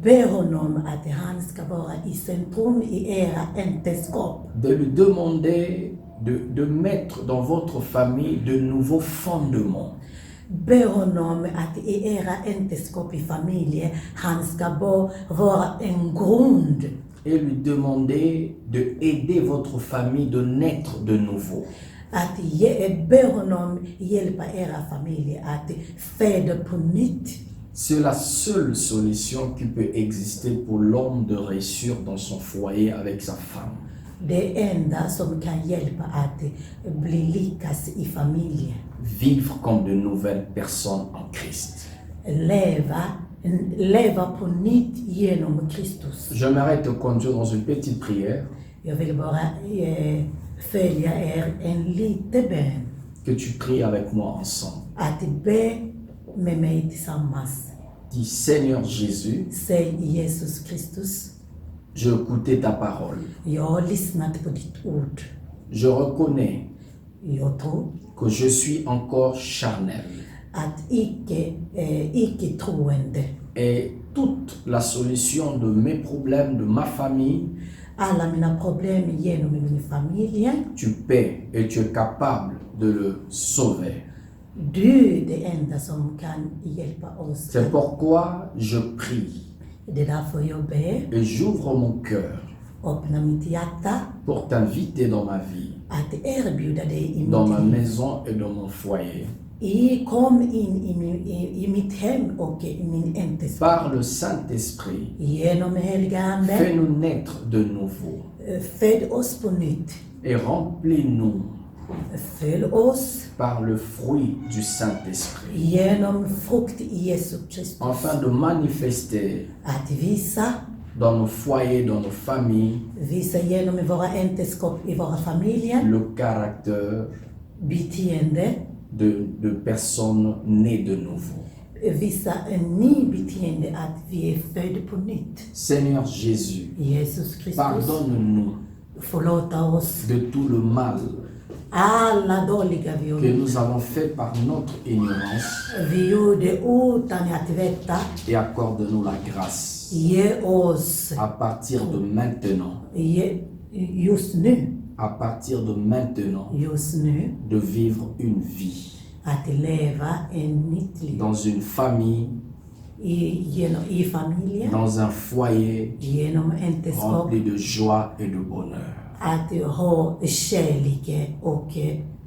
Be honom att han ska vara i centrum i era äktenskap. De lui demander de mettre dans votre famille de nouveaux fondements. Be honom att i era äktenskap i familjen han ska vara en grund. Et lui demander de aider votre famille de naître de nouveau. Att be honom hjälpa era familjer att föda på nytt. C'est la seule solution qui peut exister pour l'homme de réussir dans son foyer avec sa femme. Det enda som kan hjälpa att bli lyckas i familjen. Vivre comme de nouvelles personnes en Christ. Leva på nytt genom Kristus. J'aimerais te conduire dans une petite prière Jag vill bara följa en liten bön. que tu pries avec moi ensemble. Att be med mig tillsammans. Dis Seigneur Jésus, Säg Jesus Kristus. j'ai écouté ta parole. Jag har lyssnat på ditt ord. Je reconnais Jag tror que je suis encore charnel. att icke troende, Et toute la solution de mes problèmes, de ma famille, alla mina problem genom min familj, tu paies et tu es capable de le sauver. du är det enda som kan hjälpa oss. C'est pourquoi je prie Det är därför jag ber, et j'ouvre mon cœur öppna mitt hjärta, pour t'inviter dans ma vie, att erbjuda dig i dans mitt ma liv. maison et dans mon foyer. Kom in i mitt hem och i min äktenskap. Par le Saint-Esprit, Genom heliga Ande, fais-nous naître de nouveau föd oss på nytt. et remplis-nous Fyll oss par le fruit du Saint-Esprit, genom frukt i Jesu Kristus. afin de manifester Att visa dans nos foyers, dans nos familles, genom våra äktenskap i våra familjer, le caractère beteende, de personnes nées de nouveau. visa en ny beteende att vi är födda på nytt. Seigneur Jésus, Jesus Kristus, pardonne-nous förlåta oss de tout le mal alla dåliga vi que gjorde. nous avons fait par notre ignorance Vi gjorde utan att veta. et accorde-nous la grâce Ge oss à partir de maintenant, just nu, just nu, de vivre une vie att leva en nytt liv. dans une famille, I familjen, dans un foyer genom äktenskap, rempli de joie et de bonheur. att ha kärlek och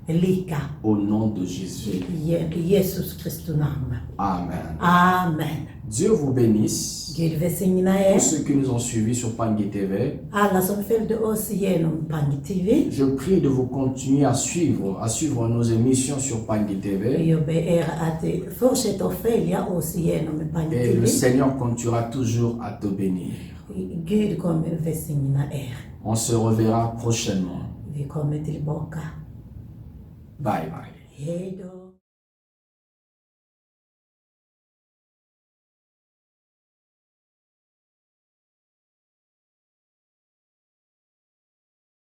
lycka. Au nom de Jésus. I Jesus Kristi namn. Amen. Amen. Dieu vous bénisse. Gud välsigna Tous er. ceux qui nous ont suivis sur Pangui TV, Alla som följde oss genom Pangui TV. je prie de vous continuer à suivre nos émissions sur Pangui TV. Jag ber er att fortsätta att följa oss genom Pangui Et le TV. Seigneur continuera toujours à te bénir. Gud kommer välsigna er. On se reverra prochainement. Vi kommer tillbaka. Bye bye. Hej då.